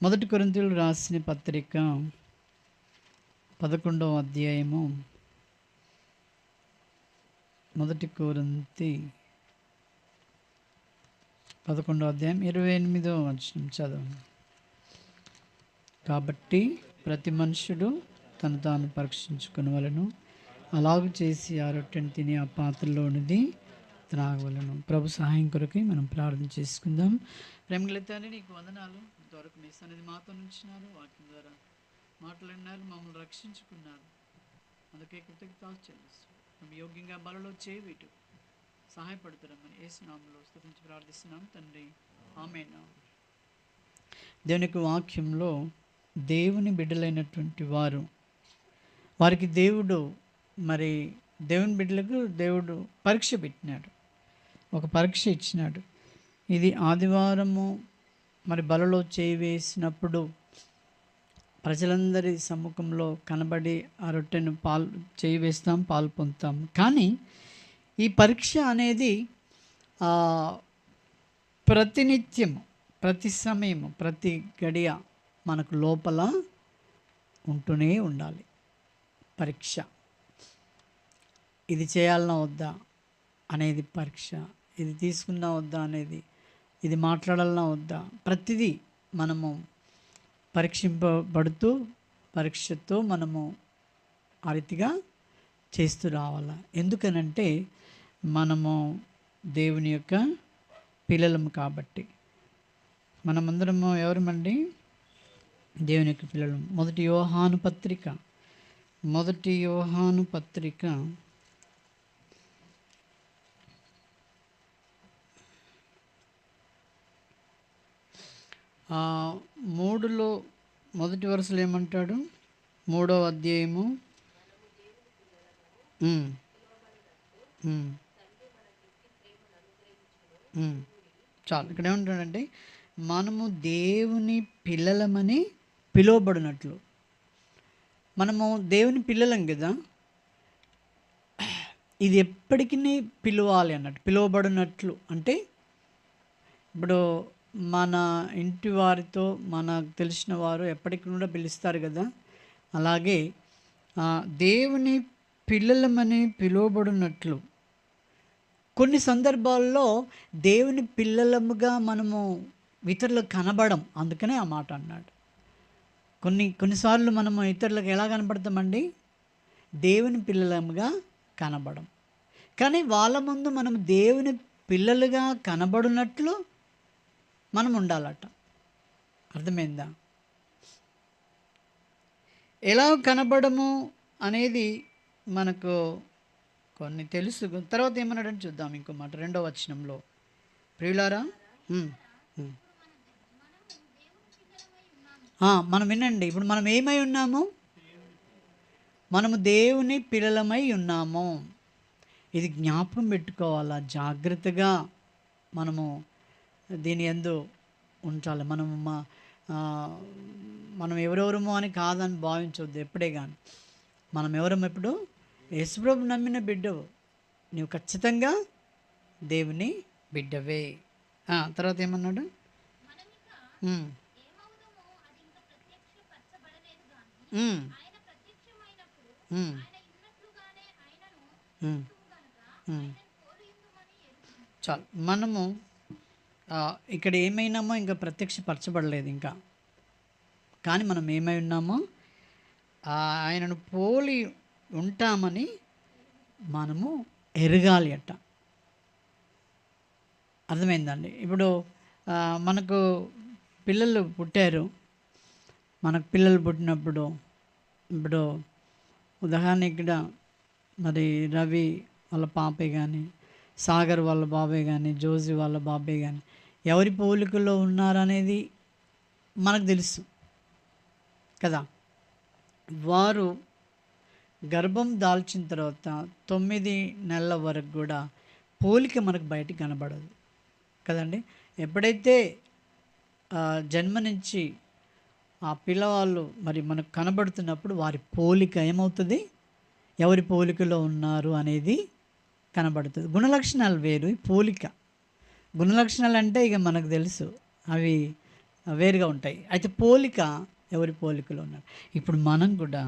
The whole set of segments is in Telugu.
మొదటి కొరింథీయులు రాసిన పత్రిక 11వ అధ్యాయము. మొదటి కొరింథీ 11వ అధ్యాయం 28వ వచనం చదవండి. కాబట్టి ప్రతి మనుషుడు తను తాను పరీక్షించుకునవలెను, అలాగు చేసి ఆ రొట్టెను తిని ఆ పాత్రలోనిది త్రాగవలను. ప్రభు సహాయం కొరకై మనం ప్రార్థన చేసుకుందాం. ప్రేమగల తండ్రి, నీకు వందనాలు. ఇంతవరకు మీ సన్నిధి మాతో ఉంచినారు, వాక్యం ద్వారా మాట్లాడినారు, మమ్మల్ని రక్షించుకున్నారు. అందుకే కృతజ్ఞతలు చెల్లిస్తున్నాం. యోగ్యంగా బలలో చేయుట సహాయపడుతున్నామని యేసు నామములో స్తుతించి ప్రార్థిస్తున్నాం తండ్రి, ఆమేన్. దేవునికి వాక్యంలో దేవుని బిడ్డలైనటువంటి వారికి దేవుడు దేవుని బిడ్డలకు దేవుడు పరీక్ష పెట్టినాడు, ఒక పరీక్ష ఇచ్చినాడు. ఇది ఆదివారము బలలో చేయి వేసినప్పుడు ప్రజలందరి సమ్ముఖంలో కనబడి ఆ రొట్టెను చేయి వేస్తాం, పాలు పొందుతాం. కానీ ఈ పరీక్ష అనేది ప్రతినిత్యము, ప్రతి సమయము, ప్రతి గడియ మనకు లోపల ఉంటూనే ఉండాలి. పరీక్ష, ఇది చేయాలన్నా వద్దా అనేది పరీక్ష, ఇది తీసుకున్నా వద్దా అనేది, ఇది మాట్లాడాలన్నా వద్దా, ప్రతిదీ మనము పరీక్షింపబడుతూ పరీక్షతో మనము ఆ రీతిగా చేస్తూ రావాలా. ఎందుకనంటే మనము దేవుని యొక్క పిల్లలము కాబట్టి. మనమందరము ఎవరమండి? దేవుని యొక్క పిల్లలు. మొదటి యోహాను పత్రిక 3లో మొదటి వరుసలో ఏమంటాడు? 3వ అధ్యాయము చాలు. ఇక్కడ ఏమంటాడంటే మనము దేవుని పిల్లలమని పిలువబడినట్లు. మనము దేవుని పిల్లలం కదా, ఇది ఎప్పటికీ పిలవాలి అన్నట్టు. పిలువబడినట్లు అంటే ఇప్పుడు మన ఇంటి వారితో మనకు తెలిసిన వారు ఎప్పటికీ కూడా పిలుస్తారు కదా, అలాగే దేవుని పిల్లలమని పిలువబడినట్లు కొన్ని సందర్భాల్లో దేవుని పిల్లలముగా మనము ఇతరులకు కనబడం. అందుకనే ఆ మాట అన్నాడు. కొన్నిసార్లు మనము ఇతరులకు ఎలా కనబడతామండి? దేవుని పిల్లలముగా కనబడం. కానీ వాళ్ళ ముందు మనం దేవుని పిల్లలుగా కనబడినట్లు మనం ఉండాలట. అర్థమైందా? ఎలా కనబడము అనేది మనకు కొన్ని తెలుసు. తర్వాత ఏమన్నాడని చూద్దాం. ఇంకో మాట 2వ వచనంలో, ప్రియులారా మనం వినండి. ఇప్పుడు మనం ఏమై ఉన్నాము? మనము దేవుని పిల్లలమై ఉన్నాము. ఇది జ్ఞాపకం పెట్టుకోవాలా, జాగ్రత్తగా మనము దీని యందు ఉంచాలి. మనం ఎవరెవరమో అని కాదని భావించవద్దు ఎప్పుడే కానీ. మనం ఎవరము? ఇప్పుడు యేసుప్రభు నమ్మిన బిడ్డవు, నీవు ఖచ్చితంగా దేవుని బిడ్డవే. తర్వాత ఏమన్నాడు? చాలు. మనము ఇక్కడ ఏమైనామో ఇంకా ప్రత్యక్షపరచబడలేదు ఇంకా, కానీ మనం ఏమై ఉన్నామో ఆయనను పోలి ఉంటామని మనము ఎరగాలి అట. అర్థమైందండి? ఇప్పుడు మనకు పిల్లలు పుట్టారు. మనకు పిల్లలు పుట్టినప్పుడు ఇప్పుడు ఉదాహరణ ఇక్కడ రవి వాళ్ళ పాపే కానీ, సాగర్ వాళ్ళ బాబాయ్ కానీ, జోజీ వాళ్ళ బాబాయ్ కానీ ఎవరి పోలికల్లో ఉన్నారనేది మనకు తెలుసు కదా. వారు గర్భం దాల్చిన తర్వాత 9 నెలల వరకు కూడా పోలిక మనకు బయటికి కనబడదు కదండి. ఎప్పుడైతే జన్మనించి ఆ పిల్లవాళ్ళు మనకు కనబడుతున్నప్పుడు వారి పోలిక ఏమవుతుంది? ఎవరి పోలికలో ఉన్నారు అనేది కనబడుతుంది. గుణలక్షణాలు వేరు, పోలిక. గుణలక్షణాలు అంటే ఇక మనకు తెలుసు, అవి వేరుగా ఉంటాయి. అయితే పోలిక ఎవరి పోలికలో ఉన్నారు. ఇప్పుడు మనం కూడా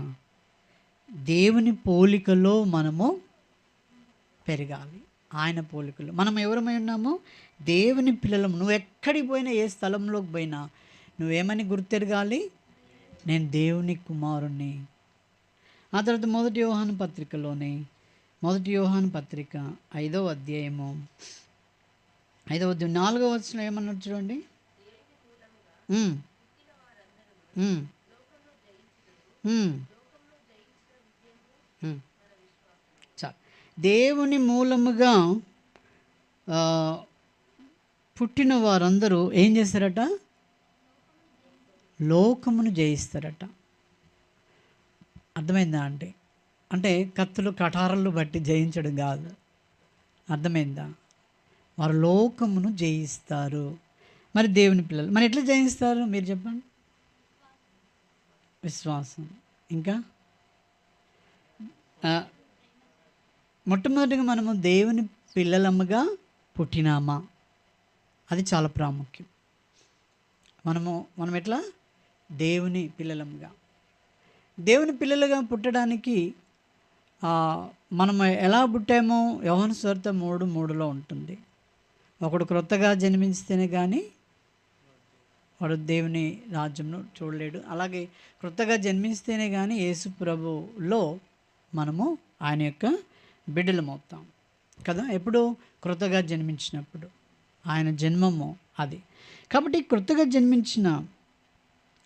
దేవుని పోలికలో మనము పెరగాలి. ఆయన పోలికలో మనం ఎవరమై ఉన్నాము? దేవుని పిల్లలము. నువ్వు ఎక్కడికి పోయినా, ఏ స్థలంలోకి పోయినా నువ్వేమని గుర్తెరగాలి? నేను దేవుని కుమారుణ్ణి. ఆ తర్వాత మొదటి యోహాను పత్రికలోని, మొదటి యోహాను పత్రిక 5వ అధ్యాయము 5వ అధ్యాయం 4వ వచనం ఏమన్నాడు చూడండి. చాలు. దేవుని మూలముగా పుట్టిన వారందరూ ఏం చేస్తారట? లోకమును జయిస్తారట. అర్థమైందా అంటే? అంటే కత్తులు కటారాలు బట్టి జయించడం కాదు. అర్థమైందా? వారు లోకమును జయిస్తారు. మరి దేవుని పిల్లలు మరి ఎట్లా జయిస్తారు మీరు చెప్పండి? విశ్వాసం. ఇంకా మొట్టమొదటిగా మనము దేవుని పిల్లలముగా పుట్టినామా, అది చాలా ప్రాముఖ్యం. మనం ఎట్లా దేవుని పిల్లలముగా, దేవుని పిల్లలుగా పుట్టడానికి మనం ఎలా పుట్టామో యోహాను సువార్త 3:3లో ఉంటుంది. ఒకడు క్రొత్తగా జన్మిస్తేనే కానీ వాడు దేవుని రాజ్యంను చూడలేడు. అలాగే క్రొత్తగా జన్మిస్తేనే కానీ యేసు ప్రభులో మనము ఆయన యొక్క బిడ్డలమవుతాం కదా. ఎప్పుడు? క్రొత్తగా జన్మించినప్పుడు. ఆయన జన్మము అది. కాబట్టి క్రొత్తగా జన్మించిన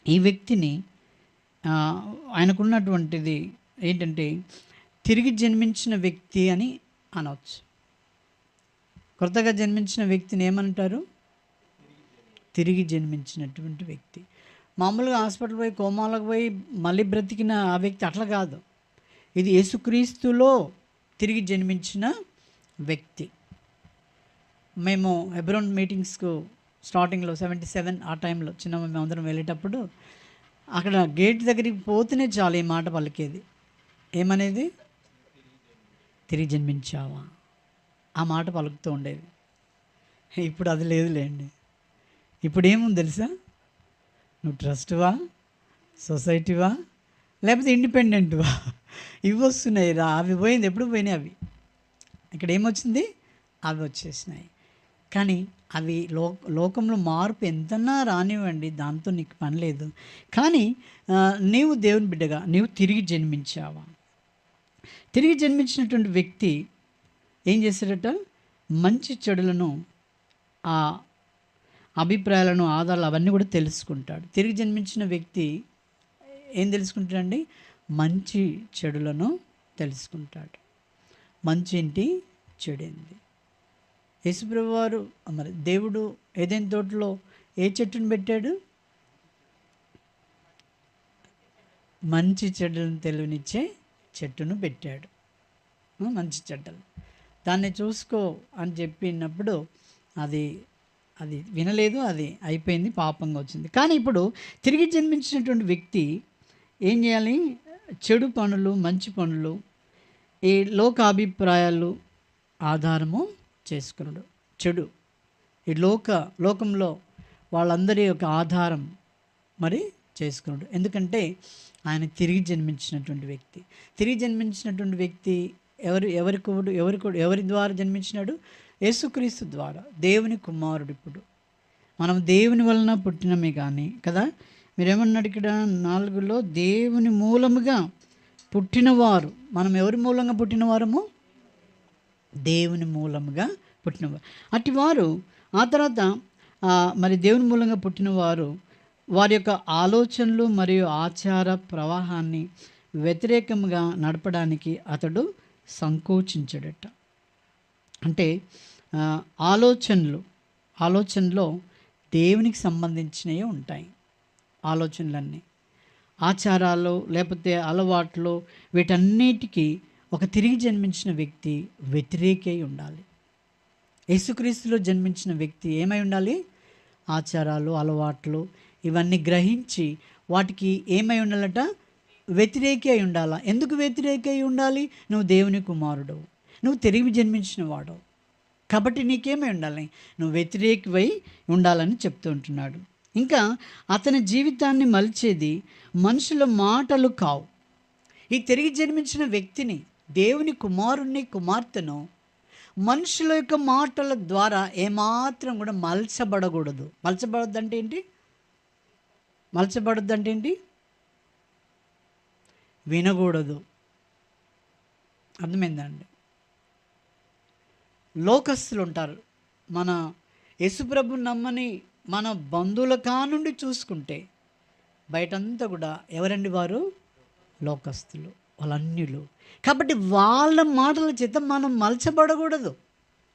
ఈ వ్యక్తిని ఆయనకున్నటువంటిది ఏంటంటే తిరిగి జన్మించిన వ్యక్తి అని అనవచ్చు. క్రొత్తగా జన్మించిన వ్యక్తిని ఏమంటారు? తిరిగి జన్మించినటువంటి వ్యక్తి. మామూలుగా హాస్పిటల్ పోయి కోమాలకు పోయి మళ్ళీ బ్రతికిన ఆ వ్యక్తి అట్లా కాదు. ఇది యేసుక్రీస్తులో తిరిగి జన్మించిన వ్యక్తి. మేము హెబ్రోన్ మీటింగ్స్కు స్టార్టింగ్లో 77 ఆ టైంలో చిన్న మేము అందరం వెళ్ళేటప్పుడు అక్కడ గేట్ దగ్గరికి పోతేనే చాలు ఈ మాట పలికేది. ఏమనేది? తిరిగి జన్మించావా? ఆ మాట పలుకుతూ ఉండేది. ఇప్పుడు అది లేదులేండి. ఇప్పుడు ఏముంది తెలుసా? నువ్వు ట్రస్ట్వా, సొసైటీవా, లేకపోతే ఇండిపెండెంట్వా, ఇవి వస్తున్నాయి రా. అవి పోయింది, ఎప్పుడు పోయినాయి అవి. ఇక్కడ ఏమొచ్చింది? అవి వచ్చేసినాయి. కానీ అవి లోకంలో మార్పు ఎంతన్నా రానివ్వండి, దాంతో నీకు పని లేదు. కానీ నీవు దేవుని బిడ్డగా నీవు తిరిగి జన్మించావా? తిరిగి జన్మించినటువంటి వ్యక్తి ఏం చేస్తాడట? మంచి చెడులను, ఆ అభిప్రాయాలను, ఆధారాలు అవన్నీ కూడా తెలుసుకుంటాడు. తిరిగి జన్మించిన వ్యక్తి ఏం తెలుసుకుంటాడండి? మంచి చెడులను తెలుసుకుంటాడు. మంచి ఏంటి, చెడేంది. యేసుప్రభు వారు మరి దేవుడు ఏదైనా తోటలో ఏ చెట్టును పెట్టాడు? మంచి చెడులను తెలివినిచ్చే చెట్టును పెట్టాడు. మంచి చెడ్డలు దాన్ని చూసుకో అని చెప్పినప్పుడు అది వినలేదు, అది అయిపోయింది, పాపంగా వచ్చింది. కానీ ఇప్పుడు తిరిగి జన్మించినటువంటి వ్యక్తి ఏం చేయాలి? చెడు పనులు, మంచి పనులు, ఈ లోకాభిప్రాయాలు ఆధారము చేసుకున్నాడు. చెడు ఈ లోకంలో వాళ్ళందరి యొక్క ఆధారం మరి చేసుకున్నాడు. ఎందుకంటే ఆయన తిరిగి జన్మించినటువంటి వ్యక్తి. తిరిగి జన్మించినటువంటి వ్యక్తి ఎవరి ద్వారా జన్మించినాడు? యేసుక్రీస్తు ద్వారా, దేవుని కుమారుడు. ఇప్పుడు మనం దేవుని వలన పుట్టినమే కానీ కదా. మీరేమన్నాడు ఇక్కడ 4లో? దేవుని మూలముగా పుట్టినవారు. మనం ఎవరి మూలంగా పుట్టినవారము? దేవుని మూలముగా పుట్టినవారు. అటివారు ఆ తర్వాత మరి దేవుని మూలంగా పుట్టినవారు వారి యొక్క ఆలోచనలు మరియు ఆచార ప్రవాహాన్ని వ్యతిరేకంగా నడపడానికి అతడు సంకోచించడట. అంటే ఆలోచనలో దేవునికి సంబంధించినవి ఉంటాయి. ఆలోచనలన్నీ, ఆచారాలు లేకపోతే అలవాట్లు, వీటన్నిటికీ ఒక తిరిగి జన్మించిన వ్యక్తి వ్యతిరేకై ఉండాలి. యేసుక్రీస్తులో జన్మించిన వ్యక్తి ఏమై ఉండాలి? ఆచారాలు, అలవాట్లు ఇవన్నీ గ్రహించి వాటికి ఏమై ఉండాలట? వ్యతిరేకి అయి ఉండాలా. ఎందుకు వ్యతిరేకి అయి ఉండాలి? నువ్వు దేవుని కుమారుడు, నువ్వు తిరిగి జన్మించిన వాడు కాబట్టి నీకేమై ఉండాలి? నువ్వు వ్యతిరేకివై ఉండాలని చెప్తూ ఉంటున్నాడు. ఇంకా అతని జీవితాన్ని మలిచేది మనుషుల మాటలు కావు. ఈ తిరిగి జన్మించిన వ్యక్తిని, దేవుని కుమారుణ్ణి, కుమార్తెను మనుషుల యొక్క మాటల ద్వారా ఏమాత్రం కూడా మలచబడకూడదు. మలచబడద్దు అంటే ఏంటి? మలచబడద్దు అంటే ఏంటి? వినకూడదు. అర్థమైందండి? లోకస్తులు ఉంటారు. మన యేసుప్రభు నమ్మని మన బంధువుల కానుండి చూసుకుంటే బయటంతా కూడా ఎవరండి వారు? లోకస్తులు, వాళ్ళ అన్యులు. కాబట్టి వాళ్ళ మాటల చేత మనం మలచబడకూడదు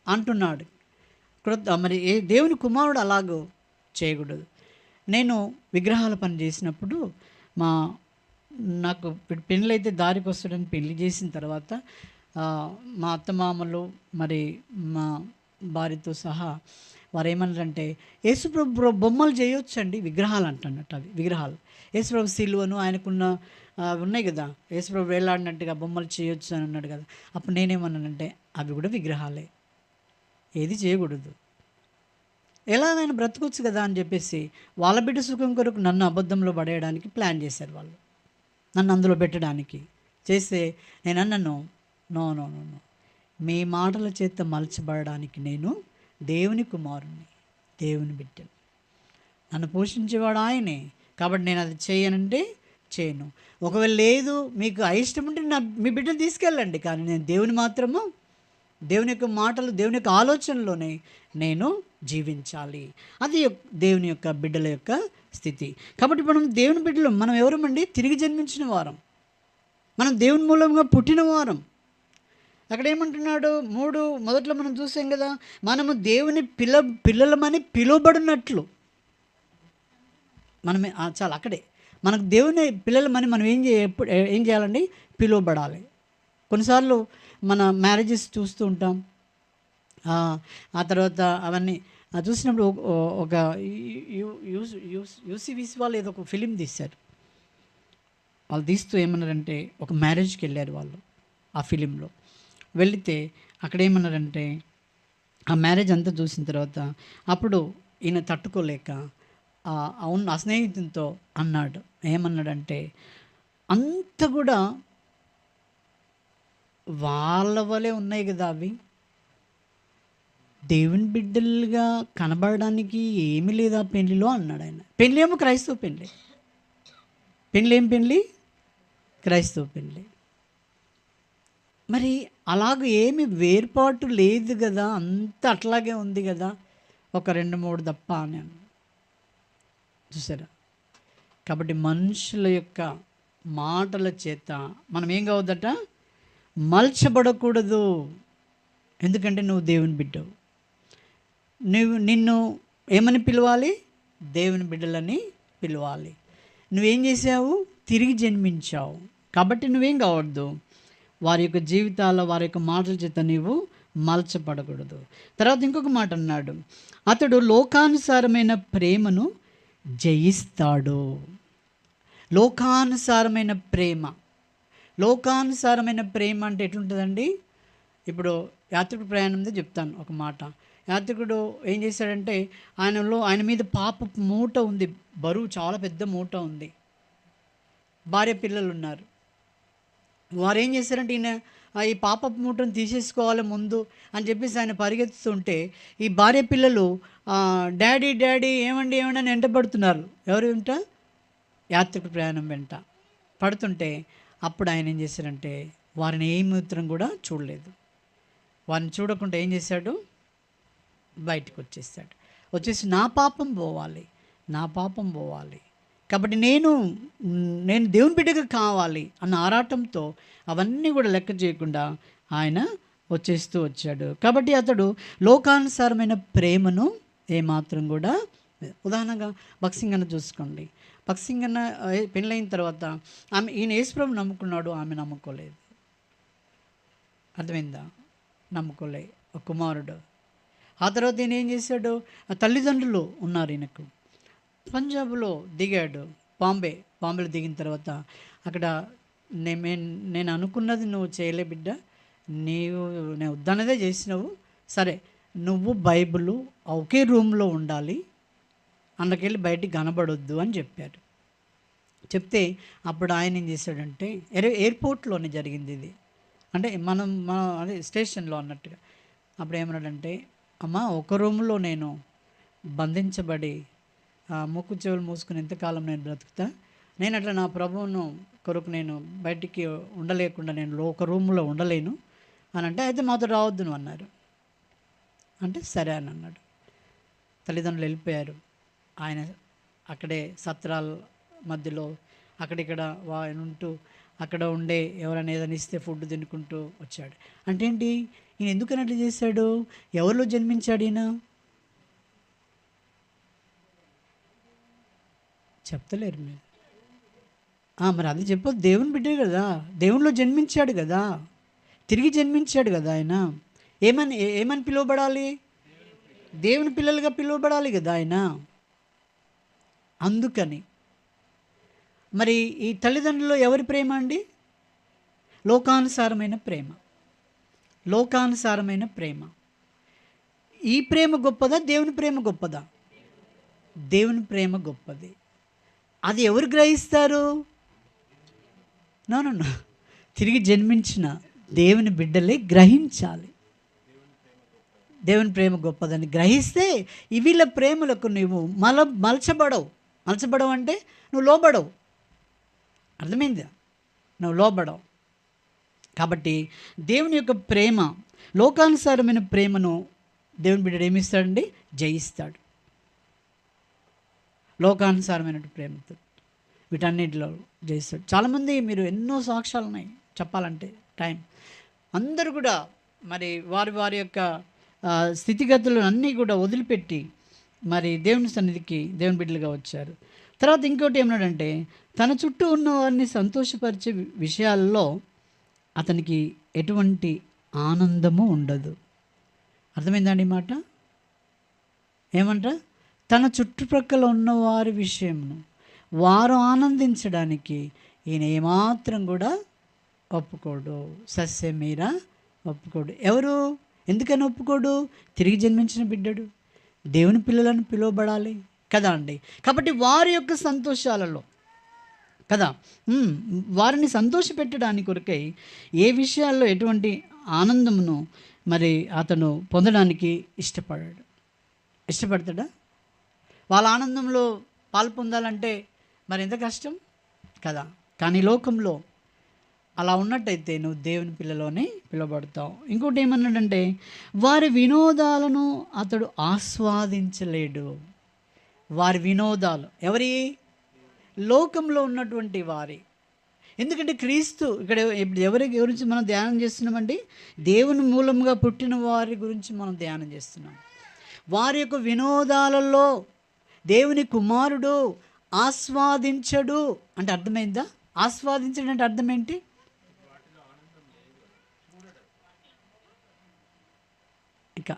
అంటున్నాడు. మరి ఏ దేవుని కుమారుడు అలాగో చేయకూడదు. నేను విగ్రహాల పని చేసినప్పుడు నాకు పెళ్ళైతే దారికి వస్తాడని పెళ్లి చేసిన తర్వాత మా అత్తమామలు మరి మా భార్యతో సహా వారు ఏమన్నారంటే, యేసుప్రభు బొమ్మలు చేయొచ్చండి, విగ్రహాలు అంటున్నట్టు. అవి విగ్రహాలు యేసుప్రభు సిలువను ఆయనకున్న ఉన్నాయి కదా, యేసుప్రభు వేలాడినట్టుగా బొమ్మలు చేయొచ్చు అని అన్నాడు కదా. అప్పుడు నేనేమన్నానంటే, అవి కూడా విగ్రహాలే, ఏది చేయకూడదు, ఎలాగైనా బ్రతకొచ్చు కదా అని చెప్పేసి వాళ్ళ బిడ్డ సుఖం కొరకు నన్ను అబద్ధంలో పడేయడానికి ప్లాన్ చేశారు వాళ్ళు, నన్ను అందులో పెట్టడానికి చేస్తే నేను అన్నాను, నో నో నో నో, మీ మాటల చేత మలచబడడానికి నేను దేవుని కుమారుణ్ణి, దేవుని బిడ్డను, నన్ను పోషించేవాడు ఆయనే, కాబట్టి నేను అది చేయనంటే చేయను. ఒకవేళ లేదు మీకు అయిష్టం ఉంటే మీ బిడ్డను తీసుకెళ్ళండి, కానీ నేను దేవుని మాత్రము, దేవుని యొక్క మాటలు, దేవుని యొక్క ఆలోచనలోనే నేను జీవించాలి. అది దేవుని యొక్క బిడ్డల యొక్క స్థితి. కాబట్టి మనం దేవుని బిడ్డలు, మనం ఎవరమండి? తిరిగి జన్మించిన వారం, మనం దేవుని మూలంగా పుట్టిన వారం. అక్కడ ఏమంటున్నాడు? మొదట్లో మనం చూసాం కదా, మనము దేవుని పిల్లలమని పిలువబడినట్లు మనమే చాలా అక్కడే మనకు దేవుని పిల్లలమని మనం ఏం చేయాలండి? పిలువబడాలి. కొన్నిసార్లు మన మ్యారేజెస్ చూస్తూ ఉంటాం, ఆ తర్వాత అవన్నీ చూసినప్పుడు ఒక యూసీవీసీ వాళ్ళు ఏదో ఒక ఫిలిం తీశారు. వాళ్ళు తీస్తూ ఏమన్నారంటే, ఒక మ్యారేజ్కి వెళ్ళారు వాళ్ళు. ఆ ఫిలింలో వెళితే అక్కడ ఏమన్నారంటే, ఆ మ్యారేజ్ అంతా చూసిన తర్వాత అప్పుడు ఈయన తట్టుకోలేక ఆ స్నేహితునితో అన్నాడు. ఏమన్నాడంటే, అంత కూడా వాళ్ళ వలే ఉన్నాయి కదా అవి, దేవుని బిడ్డలుగా కనబడడానికి ఏమీ లేదా పెళ్ళిలో అన్నాడు ఆయన. పెళ్ళి ఏమో క్రైస్తవ పెళ్ళి, పెళ్ళి క్రైస్తవ పెళ్ళి. మరి అలాగ ఏమి వేర్పాటు లేదు కదా, అంత అట్లాగే ఉంది కదా, ఒక 2-3 తప్ప అని చూసారా. కాబట్టి మనుషుల యొక్క మాటల చేత మనం ఏం కావద్దట? మలచబడకూడదు. ఎందుకంటే నువ్వు దేవుని బిడ్డవు. నిన్ను ఏమని పిలవాలి? దేవుని బిడ్డలని పిలవాలి. నువ్వేం చేసావు? తిరిగి జన్మించావు. కాబట్టి నువ్వేం కావద్దు? వారి యొక్క జీవితాల, వారి యొక్క మాటల చేత నీవు మలచబడకూడదు. తర్వాత ఇంకొక మాట అన్నాడు, అతడు లోకానుసారమైన ప్రేమను జయిస్తాడు. లోకానుసారమైన ప్రేమ, లోకానుసారమైన ప్రేమ అంటే ఎట్లుంటుందండి? ఇప్పుడు యాత్రికుడు ప్రయాణంతో చెప్తాను ఒక మాట. యాత్రికుడు ఏం చేశాడంటే, ఆయన మీద పాపపు మూట ఉంది, బరువు చాలా పెద్ద మూట ఉంది, భార్య పిల్లలు ఉన్నారు. వారు ఏం చేశారంటే, ఈయన ఈ పాపపు మూటను తీసేసుకోవాలి ముందు అని చెప్పేసి ఆయన పరిగెత్తుతుంటే, ఈ భార్య పిల్లలు డాడీ డాడీ ఏమండి అని వెంటబడుతున్నారు. ఎవరు వెంట? యాత్రికుడు ప్రయాణం వెంట పడుతుంటే, అప్పుడు ఆయన ఏం చేశారంటే, వారిని ఏ మాత్రం కూడా చూడలేదు. వారిని చూడకుండా ఏం చేశాడు? బయటకు వచ్చేసి నా పాపం పోవాలి, నా పాపం పోవాలి, కాబట్టి నేను దేవుని బిడ్డగా కావాలి అన్న ఆరాటంతో అవన్నీ కూడా లెక్క చేయకుండా ఆయన వచ్చాడు. కాబట్టి అతడు లోకానుసారమైన ప్రేమను ఏమాత్రం కూడా, ఉదాహరణగా భక్సింగన్న చూసుకోండి. భక్సింగన్న పెళ్ళైన తర్వాత ఈయన యేసుప్రభుని నమ్ముకున్నాడు, ఆమె నమ్ముకోలేదు. అర్థమైందా? నమ్ముకోలే ఒక కుమారుడు. ఆ తర్వాత ఈయన ఏం చేశాడు? తల్లిదండ్రులు ఉన్నారు ఈయనకు. పంజాబ్లో దిగాడు, బాంబేలో దిగిన తర్వాత అక్కడ నేను అనుకున్నది నువ్వు చేయలే బిడ్డ, నేను వద్దన్నదే చేసినావు, సరే నువ్వు బైబిల్ ఒకే రూమ్లో ఉండాలి, అందుకెళ్ళి బయటికి కనబడొద్దు అని చెప్పారు. చెప్తే అప్పుడు ఆయన ఏం చేశాడంటే, ఎయిర్పోర్ట్లోనే జరిగింది ఇది, అంటే మనం అదే స్టేషన్లో అన్నట్టుగా. అప్పుడు ఏమన్నాడంటే, అమ్మ ఒక రూమ్లో నేను బంధించబడి ముక్కు చెవులు మూసుకుని ఎంతకాలం నేను బ్రతుకుతా, నేను అట్లా నా ప్రభువును కొరకు నేను బయటికి ఉండలేకుండా నేను ఒక రూమ్లో ఉండలేను అని అంటే, అయితే మాతో రావద్దు నువ్వు అన్నారు. అంటే సరే అని అన్నాడు. తల్లిదండ్రులు వెళ్ళిపోయారు. ఆయన అక్కడే సత్రాల మధ్యలో అక్కడిక్కడ ఆయన ఉంటూ అక్కడ ఉండే ఎవరైనా ఏదైనా ఇస్తే ఫుడ్ తినుకుంటూ వచ్చాడు. అంటే ఏంటి, ఈయన ఎందుకని అట్లా చేశాడు? ఎవరిలో జన్మించాడు ఈయన? చెప్తలేరు మీరు. మరి అది చెప్పొద్దు, దేవుని బిడ్డే కదా, దేవునిలో జన్మించాడు కదా, తిరిగి జన్మించాడు కదా ఆయన. ఏమని పిలువబడాలి? దేవుని పిల్లలుగా పిలువబడాలి కదా ఆయన. అందుకని మరి ఈ తల్లిదండ్రులు ఎవరి ప్రేమ అండి? లోకానుసారమైన ప్రేమ. లోకానుసారమైన ప్రేమ. ఈ ప్రేమ గొప్పదా, దేవుని ప్రేమ గొప్పదా? దేవుని ప్రేమ గొప్పది. అది ఎవరు గ్రహిస్తారు? నో, తిరిగి జన్మించిన దేవుని బిడ్డలే గ్రహించాలి. దేవుని ప్రేమ గొప్పదని గ్రహిస్తే వీళ్ళ ప్రేమలకు నువ్వు మలచబడవు అంటే నువ్వు లోబడవు. అర్థమైందా? నువ్వు లోబడవు. కాబట్టి దేవుని యొక్క ప్రేమ, లోకానుసారమైన ప్రేమను దేవుని బిడ్డడు ఏమిస్తాడండి? జయిస్తాడు. లోకానుసారమైన ప్రేమతో వీటన్నిటిలో జయిస్తాడు. చాలామంది, మీరు ఎన్నో సాక్ష్యాలు ఉన్నాయి చెప్పాలంటే టైం. అందరూ కూడా మరి వారి యొక్క స్థితిగతులు అన్నీ కూడా వదిలిపెట్టి మరి దేవుని సన్నిధికి దేవుని బిడ్డలుగా వచ్చారు. తర్వాత ఇంకోటి ఏమన్నాడంటే, తన చుట్టూ ఉన్న వారిని సంతోషపరిచే విషయాల్లో అతనికి ఎటువంటి ఆనందము ఉండదు. అర్థమైందండి ఈ మాట? ఏమంట? తన చుట్టుప్రక్కల ఉన్న వారి విషయమును వారు ఆనందించడానికి ఈయన ఏమాత్రం కూడా ఒప్పుకోడు. సస్యమీరా ఒప్పుకోడు. ఎవరు? ఎందుకని ఒప్పుకోడు? తిరిగి జన్మించిన బిడ్డడు, దేవుని పిల్లలను పిలువబడాలి కదా అండి. కాబట్టి వారి యొక్క సంతోషాలలో కదా, వారిని సంతోషపెట్టడానికి కొరకై ఏ విషయాల్లో ఎటువంటి ఆనందమును మరి అతను పొందడానికి ఇష్టపడతాడా? వాళ్ళ ఆనందంలో పాలు పొందాలంటే మరి ఎంత కష్టం కదా. కానీ లోకంలో అలా ఉన్నట్టయితే నువ్వు దేవుని పిల్లలోనే పిలువబడతావు. ఇంకోటి ఏమన్నాడంటే, వారి వినోదాలను అతడు ఆస్వాదించలేడు. వారి వినోదాలు ఎవరి? లోకంలో ఉన్నటువంటి వారి. ఎందుకంటే క్రీస్తు ఇక్కడ ఇప్పుడు ఎవరి గురించి మనం ధ్యానం చేస్తున్నామండి? దేవుని మూలంగా పుట్టిన వారి గురించి మనం ధ్యానం చేస్తున్నాం. వారి యొక్క వినోదాలలో దేవుని కుమారుడు ఆస్వాదించడు అంటే అర్థమైందా? ఆస్వాదించడం అంటే అర్థం ఏంటి? ఇంకా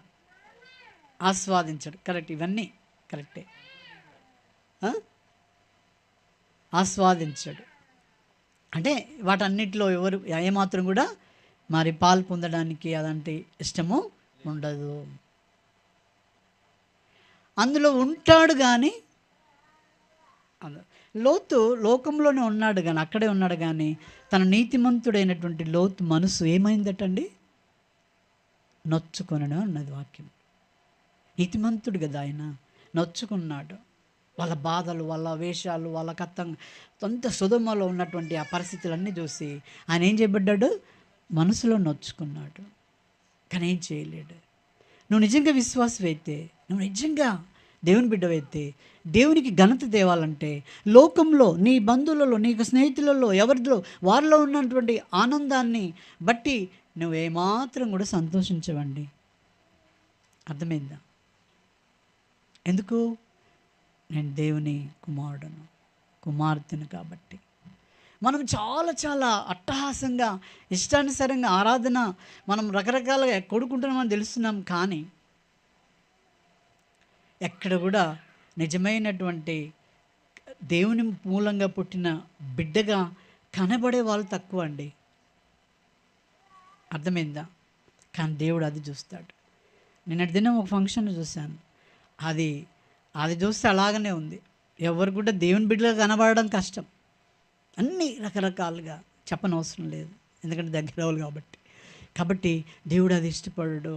ఆస్వాదించడు. కరెక్ట్, ఇవన్నీ కరెక్టే. ఆస్వాదించడు అంటే వాటన్నిటిలో ఎవరు ఏమాత్రం కూడా మరి పాలు పొందడానికి అదంటే ఇష్టము ఉండదు. అందులో ఉంటాడు కానీ లోతు లోకంలోనే ఉన్నాడు కానీ, అక్కడే ఉన్నాడు కానీ, తన నీతిమంతుడైనటువంటి లోతు మనసు ఏమైందటండి? నొచ్చుకొనను అన్నది వాక్యం. నీతిమంతుడు కదా ఆయన, నొచ్చుకున్నాడు. వాళ్ళ బాధలు, వాళ్ళ వేషాలు, వాళ్ళ అంత సుధమలో ఉన్నటువంటి ఆ పరిస్థితులన్నీ చూసి ఆయన ఏం చేయబడ్డాడు? మనసులో నొచ్చుకున్నాడు. కానీ ఏం చేయలేడు. నువ్వు నిజంగా విశ్వాసమైతే, నువ్వు నిజంగా దేవుని బిడ్డవైతే, దేవునికి ఘనత తేవాలంటే లోకంలో నీ బంధువులలో, నీకు స్నేహితులలో, ఎవరిలో వారిలో ఉన్నటువంటి ఆనందాన్ని బట్టి నువ్వేమాత్రం కూడా సంతోషించవండి. అర్థమైందా? ఎందుకు? నేను దేవుని కుమారుడను, కుమార్తెను కాబట్టి. మనం చాలా చాలా అట్టహాసంగా ఇష్టానుసారంగా ఆరాధన మనం రకరకాలుగా కొడుకుంటున్నామని తెలుస్తున్నాం. కానీ ఎక్కడ కూడా నిజమైనటువంటి దేవుని మూలంగా పుట్టిన బిడ్డగా కనబడే వాళ్ళు తక్కువ అండి. అర్థమైందా? కానీ దేవుడు అది చూస్తాడు. నిన్నటి దినం ఒక ఫంక్షన్ చూశాను. అది అది చూస్తే అలాగనే ఉంది. ఎవరు కూడా దేవుని బిడ్డలుగా కనబడడం కష్టం. అన్నీ రకరకాలుగా చెప్పనవసరం లేదు, ఎందుకంటే దగ్గర వాళ్ళు కాబట్టి దేవుడు అది ఇష్టపడడు.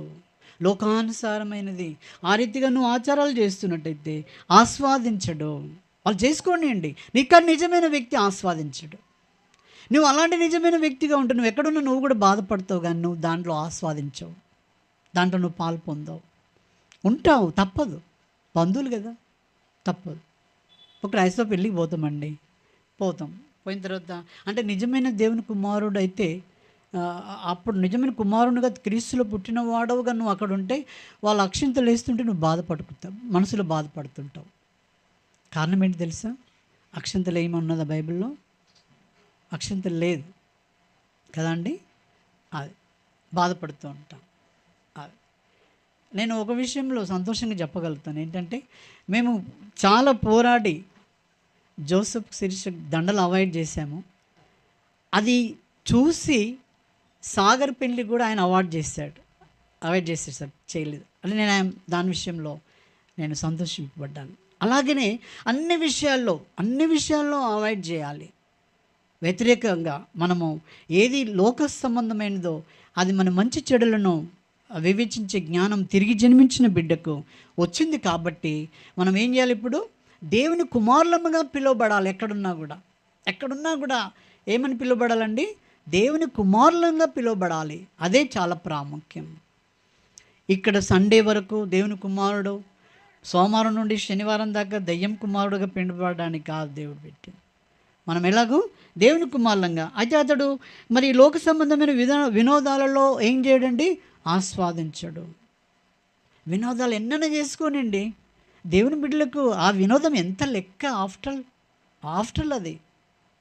లోకానుసారమైనది ఆ రీతిగా నువ్వు ఆచారాలు చేస్తున్నట్టయితే ఆస్వాదించడు. వాళ్ళు చేసుకోండి, నీకు నిజమైన వ్యక్తి ఆస్వాదించడు. నువ్వు అలాంటి నిజమైన వ్యక్తిగా ఉంటే నువ్వు ఎక్కడున్నా నువ్వు కూడా బాధపడతావు, కానీ నువ్వు దాంట్లో ఆస్వాదించవు, దాంట్లో నువ్వు పాలు పొందవు. ఉంటావు, తప్పదు, బంధువులు కదా, తప్పదు. ఒక క్రైస్తవ పెళ్ళికి పోతాం. పోయిన తర్వాత అంటే నిజమైన దేవుని కుమారుడు అయితే అప్పుడు నిజమైన కుమారునిగా క్రీస్తులో పుట్టిన వాడవుగా నువ్వు అక్కడ ఉంటే వాళ్ళు అక్షింతలు వేస్తుంటే నువ్వు బాధపడుకుంటావు, మనసులో బాధపడుతుంటావు. కారణం ఏంటి తెలుసా? అక్షింతలు ఏమన్నదా బైబిల్లో? అక్షింతలు లేదు కదా అండి, అది బాధపడుతూ ఉంటాం. అది నేను ఒక విషయంలో సంతోషంగా చెప్పగలుగుతాను, ఏంటంటే మేము చాలా పోరాడి జోసెఫ్ శిరీష దండలు అవాయిడ్ చేశాము. అది చూసి సాగర్ పెళ్ళి కూడా ఆయన అవాయిడ్ చేశాడు సార్, చేయలేదు. అంటే నేను దాని విషయంలో నేను సంతోషింపబడ్డాను. అలాగనే అన్ని విషయాల్లో అవాయిడ్ చేయాలి. వ్యతిరేకంగా మనము ఏది లోక సంబంధమైనదో అది మన మంచి చెడులను వివేచించే జ్ఞానం తిరిగి జన్మించిన బిడ్డకు వచ్చింది. కాబట్టి మనం ఏం చేయాలి? ఇప్పుడు దేవుని కుమారులముగా పిలువబడాలి. ఎక్కడున్నా కూడా ఏమని పిలువబడాలండి? దేవుని కుమారులంగా పిలువబడాలి. అదే చాలా ప్రాముఖ్యం. ఇక్కడ సండే వరకు దేవుని కుమారుడు, సోమవారం నుండి శనివారం దాకా దయ్యం కుమారుడుగా పిలువబడడానికి కాదు దేవుడు పెట్టింది. మనం ఎలాగూ దేవుని కుమారులంగా. అయితే అతడు మరి లోక సంబంధమైన వినోదాలలో ఏం చేయడండి? ఆస్వాదించడు. వినోదాలు ఎన్నైనా చేసుకోనండి, దేవుని బిడ్డలకు ఆ వినోదం ఎంత లెక్క? ఆఫ్టర్ అది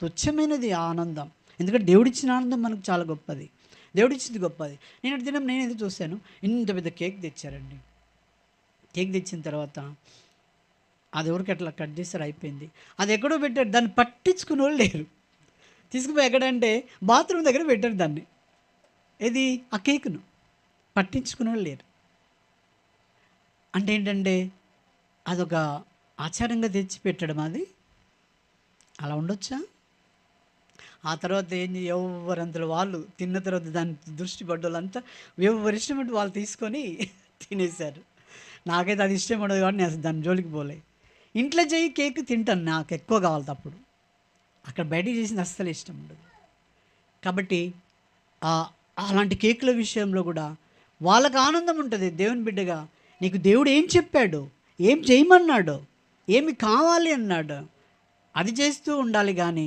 తుచ్చమైనది ఆనందం. ఎందుకంటే దేవుడిచ్చిన ఆనందం మనకు చాలా గొప్పది, దేవుడిచ్చింది గొప్పది. నేనైతే చూశాను, ఇంత పెద్ద కేక్ తెచ్చారండి. కేక్ తెచ్చిన తర్వాత అది ఎవరికి అట్లా కట్ చేస్తారు, అయిపోయింది. అది ఎక్కడో పెట్టారు, దాన్ని పట్టించుకునే వాళ్ళు లేరు. తీసుకుపోయి ఎక్కడంటే బాత్రూమ్ దగ్గర పెట్టారు దాన్ని. ఏది? ఆ కేకును పట్టించుకునే వాళ్ళు లేరు. అంటే ఏంటంటే అదొక ఆచారంగా తెచ్చి పెట్టడం, అది అలా ఉండొచ్చా? ఆ తర్వాత ఎవరంతలో వాళ్ళు తిన్న తర్వాత దాని దృష్టి పడ్డోళ్ళంతా ఎవరి ఇష్టమంటే వాళ్ళు తీసుకొని తినేశారు. నాకైతే అది ఇష్టం ఉండదు కాబట్టి నేను అసలు దాని జోలికి పోలే. ఇంట్లో చేయి కేక్ తింటాను, నాకు ఎక్కువ కావాలి తప్పుడు. అక్కడ బయటికి చేసింది అస్సలు ఇష్టం ఉండదు. కాబట్టి అలాంటి కేకుల విషయంలో కూడా వాళ్ళకు ఆనందం ఉంటుంది. దేవుని బిడ్డగా నీకు దేవుడు ఏం చెప్పాడు, ఏం చేయమన్నాడు, ఏమి కావాలి అన్నాడు, అది చేస్తూ ఉండాలి. కానీ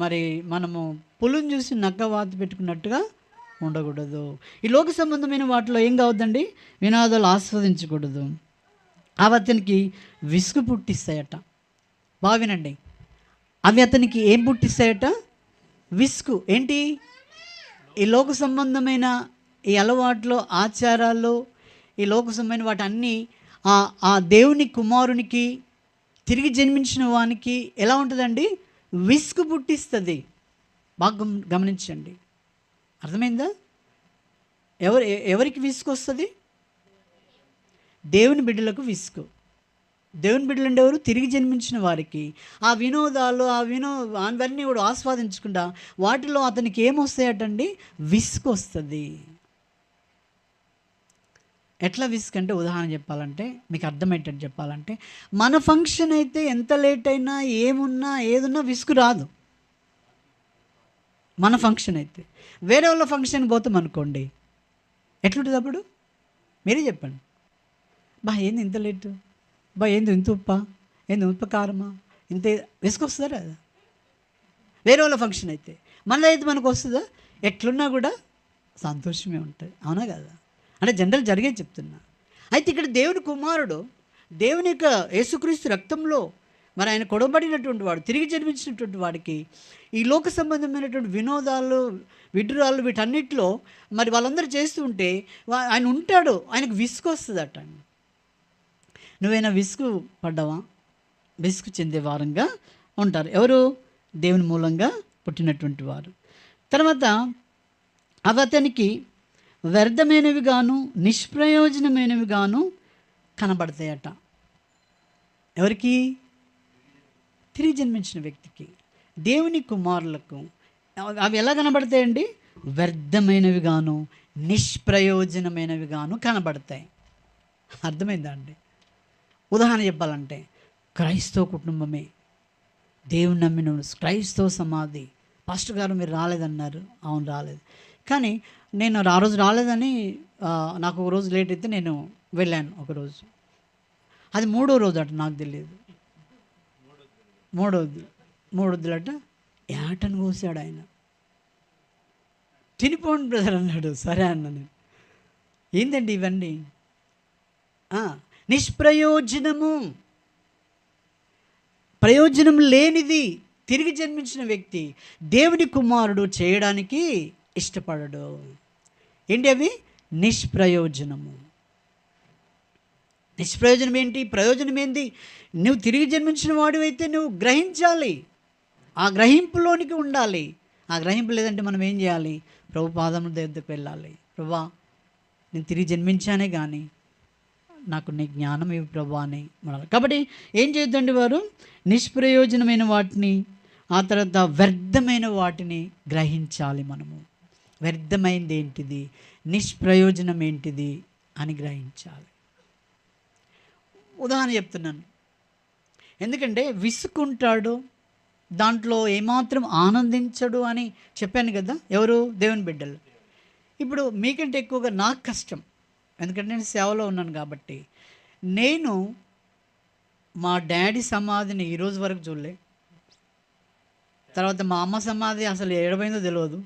మరి మనము పులుని చూసి నక్క వాత పెట్టుకున్నట్టుగా ఉండకూడదు. ఈ లోక సంబంధమైన వాటిలో ఏం కావద్దండి? వినోదాలు ఆస్వాదించకూడదు. అవి అతనికి విసుగు పుట్టిస్తాయట. బాగా వినండి, అవి అతనికి ఏం పుట్టిస్తాయట? విసుగు. ఏంటి? ఈ లోక సంబంధమైన ఈ అలవాట్లు, ఆచారాలు, ఈ లోక సంబంధమైన వాటి అన్నీ ఆ దేవుని కుమారునికి, తిరిగి జన్మించిన వానికి ఎలా ఉంటుందండి? విసుగు పుట్టిస్తుంది. బాగా గమనించండి, అర్థమైందా? ఎవరికి విసుగు వస్తుంది? దేవుని బిడ్డలకు విసుగు. దేవుని బిడ్డలు అంటే ఎవరు? తిరిగి జన్మించిన వారికి. ఆ వినోదాలు, అవన్నీ కూడా ఆస్వాదించకుండా వాటిలో అతనికి ఏమొస్తాయటండి? విసుగు వస్తుంది. ఎట్లా విసుగు అంటే, ఉదాహరణ చెప్పాలంటే, మీకు అర్థమయ్యేటట్టు చెప్పాలంటే, మన ఫంక్షన్ అయితే ఎంత లేట్ అయినా, ఏమున్నా, ఏదున్నా విసుగు రాదు. మన ఫంక్షన్ అయితే వేరే వాళ్ళ ఫంక్షన్కి పోతాం అనుకోండి, ఎట్లుంటుంది అప్పుడు? మీరే చెప్పండి. ఏంది ఇంత లేటు, ఏంది ఇంత ఉప్ప, ఏంది ఉప్పు కారమా, ఇంత విసుకొస్తుందా కదా? వేరే వాళ్ళ ఫంక్షన్ అయితే. మళ్ళీ అయితే మనకు వస్తుందా? ఎట్లున్నా కూడా సంతోషమే ఉంటుంది, అవునా కదా? అంటే జనరల్ జరిగే చెప్తున్నా. అయితే ఇక్కడ దేవుని కుమారుడు, దేవుని యొక్క యేసుక్రీస్తు రక్తంలో మరి ఆయన కొడబడినటువంటి వాడు, తిరిగి జన్మించినటువంటి వాడికి ఈ లోక సంబంధమైనటువంటి వినోదాలు, విడ్డూరాలు, వీటన్నిటిలో మరి వాళ్ళందరూ చేస్తూ ఉంటే ఆయన ఉంటాడు, ఆయనకు విసుగు వస్తుందట. నువ్వైనా విసుగు పడ్డావా? విసుగు చెందే వారంగా ఉంటారు ఎవరు? దేవుని మూలంగా పుట్టినటువంటి వారు. తర్వాత అవి అతనికి వ్యర్థమైనవి గాను, నిష్ప్రయోజనమైనవి గాను కనబడతాయట. ఎవరికి? తిరిగి జన్మించిన వ్యక్తికి, దేవుని కుమారులకు. అవి ఎలా కనబడతాయండి? వ్యర్థమైనవి గాను నిష్ప్రయోజనమైనవి గాను కనబడతాయి. అర్థమైందా అండి? ఉదాహరణ చెప్పాలంటే క్రైస్తవ కుటుంబమే, దేవుని నమ్మిన క్రైస్తవ సమాధి. పాస్టర్ గారు మీరు రాలేదన్నారు. అవును రాలేదు, కానీ నేను ఆ రోజు రాలేదని నాకు ఒక రోజు లేట్ అయితే నేను వెళ్ళాను ఒకరోజు. అది 3వ రోజు అట, నాకు తెలియదు. మూడొద్దులట. ఏటను కోసాడు ఆయన. తినిపోండి బ్రదర్ అన్నాడు. సరే అన్న నేను. ఏందండి ఇవన్నీ? నిష్ప్రయోజనము, ప్రయోజనం లేనిది తిరిగి జన్మించిన వ్యక్తి దేవుని కుమారుడు చేయడానికి ఇష్టపడడు. ఏంటి అవి? నిష్ప్రయోజనము. నిష్ప్రయోజనం ఏంటి? ప్రయోజనం ఏంటి? నువ్వు తిరిగి జన్మించిన వాడివైతే నువ్వు గ్రహించాలి, ఆ గ్రహింపులోనికి ఉండాలి. ఆ గ్రహింపు లేదంటే మనం ఏం చేయాలి? ప్రభు పాదముల దగ్గరికి వెళ్ళాలి. ప్రభా, నేను తిరిగి జన్మించానే కానీ నాకు నీ జ్ఞానం ఇవి ప్రభా అని మనల్ని. కాబట్టి ఏం చేయొద్దండి వారు? నిష్ప్రయోజనమైన వాటిని, ఆ తర్వాత వ్యర్థమైన వాటిని గ్రహించాలి. మనము వ్యర్థమైంది ఏంటిది, నిష్ప్రయోజనం ఏంటిది అని గ్రహించాలి. ఉదాహరణ చెప్తున్నాను, ఎందుకంటే విసుకుంటాడు, దాంట్లో ఏమాత్రం ఆనందించడు అని చెప్పాను కదా. ఎవరు? దేవుని బిడ్డలు. ఇప్పుడు మీకంటే ఎక్కువగా నాకు కష్టం, ఎందుకంటే నేను సేవలో ఉన్నాను కాబట్టి. నేను మా డాడీ సమాధిని ఈరోజు వరకు చూడలే. తర్వాత మా అమ్మ సమాధి అసలు ఏడమైందో తెలియదు.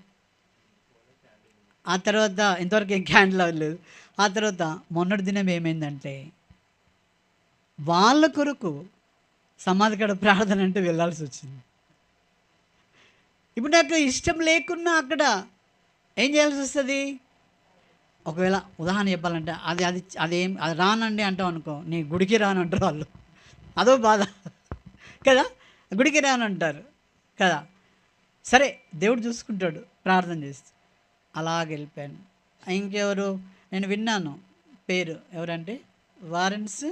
ఆ తర్వాత ఇంతవరకు ఏం క్యాండిల్ అవ్వలేదు. ఆ తర్వాత మొన్నటి దినం ఏమైందంటే, వాళ్ళ కొరకు సమాధి కాడ ప్రార్థన అంటే వెళ్ళాల్సి వచ్చింది. ఇప్పుడు నాకు ఇష్టం లేకున్నా అక్కడ ఏం చేయాల్సి వస్తుంది? ఒకవేళ ఉదాహరణ చెప్పాలంటే అది రానండి అంటాం అనుకో, నీ గుడికి రానంటారు వాళ్ళు. అదో బాధ కదా, గుడికి రానంటారు కదా. సరే, దేవుడు చూసుకుంటాడు ప్రార్థన చేస్తూ. అలాగ వెళ్ళిపోయాను. ఇంకెవరు నేను విన్నాను పేరు, ఎవరంటే వారెన్స్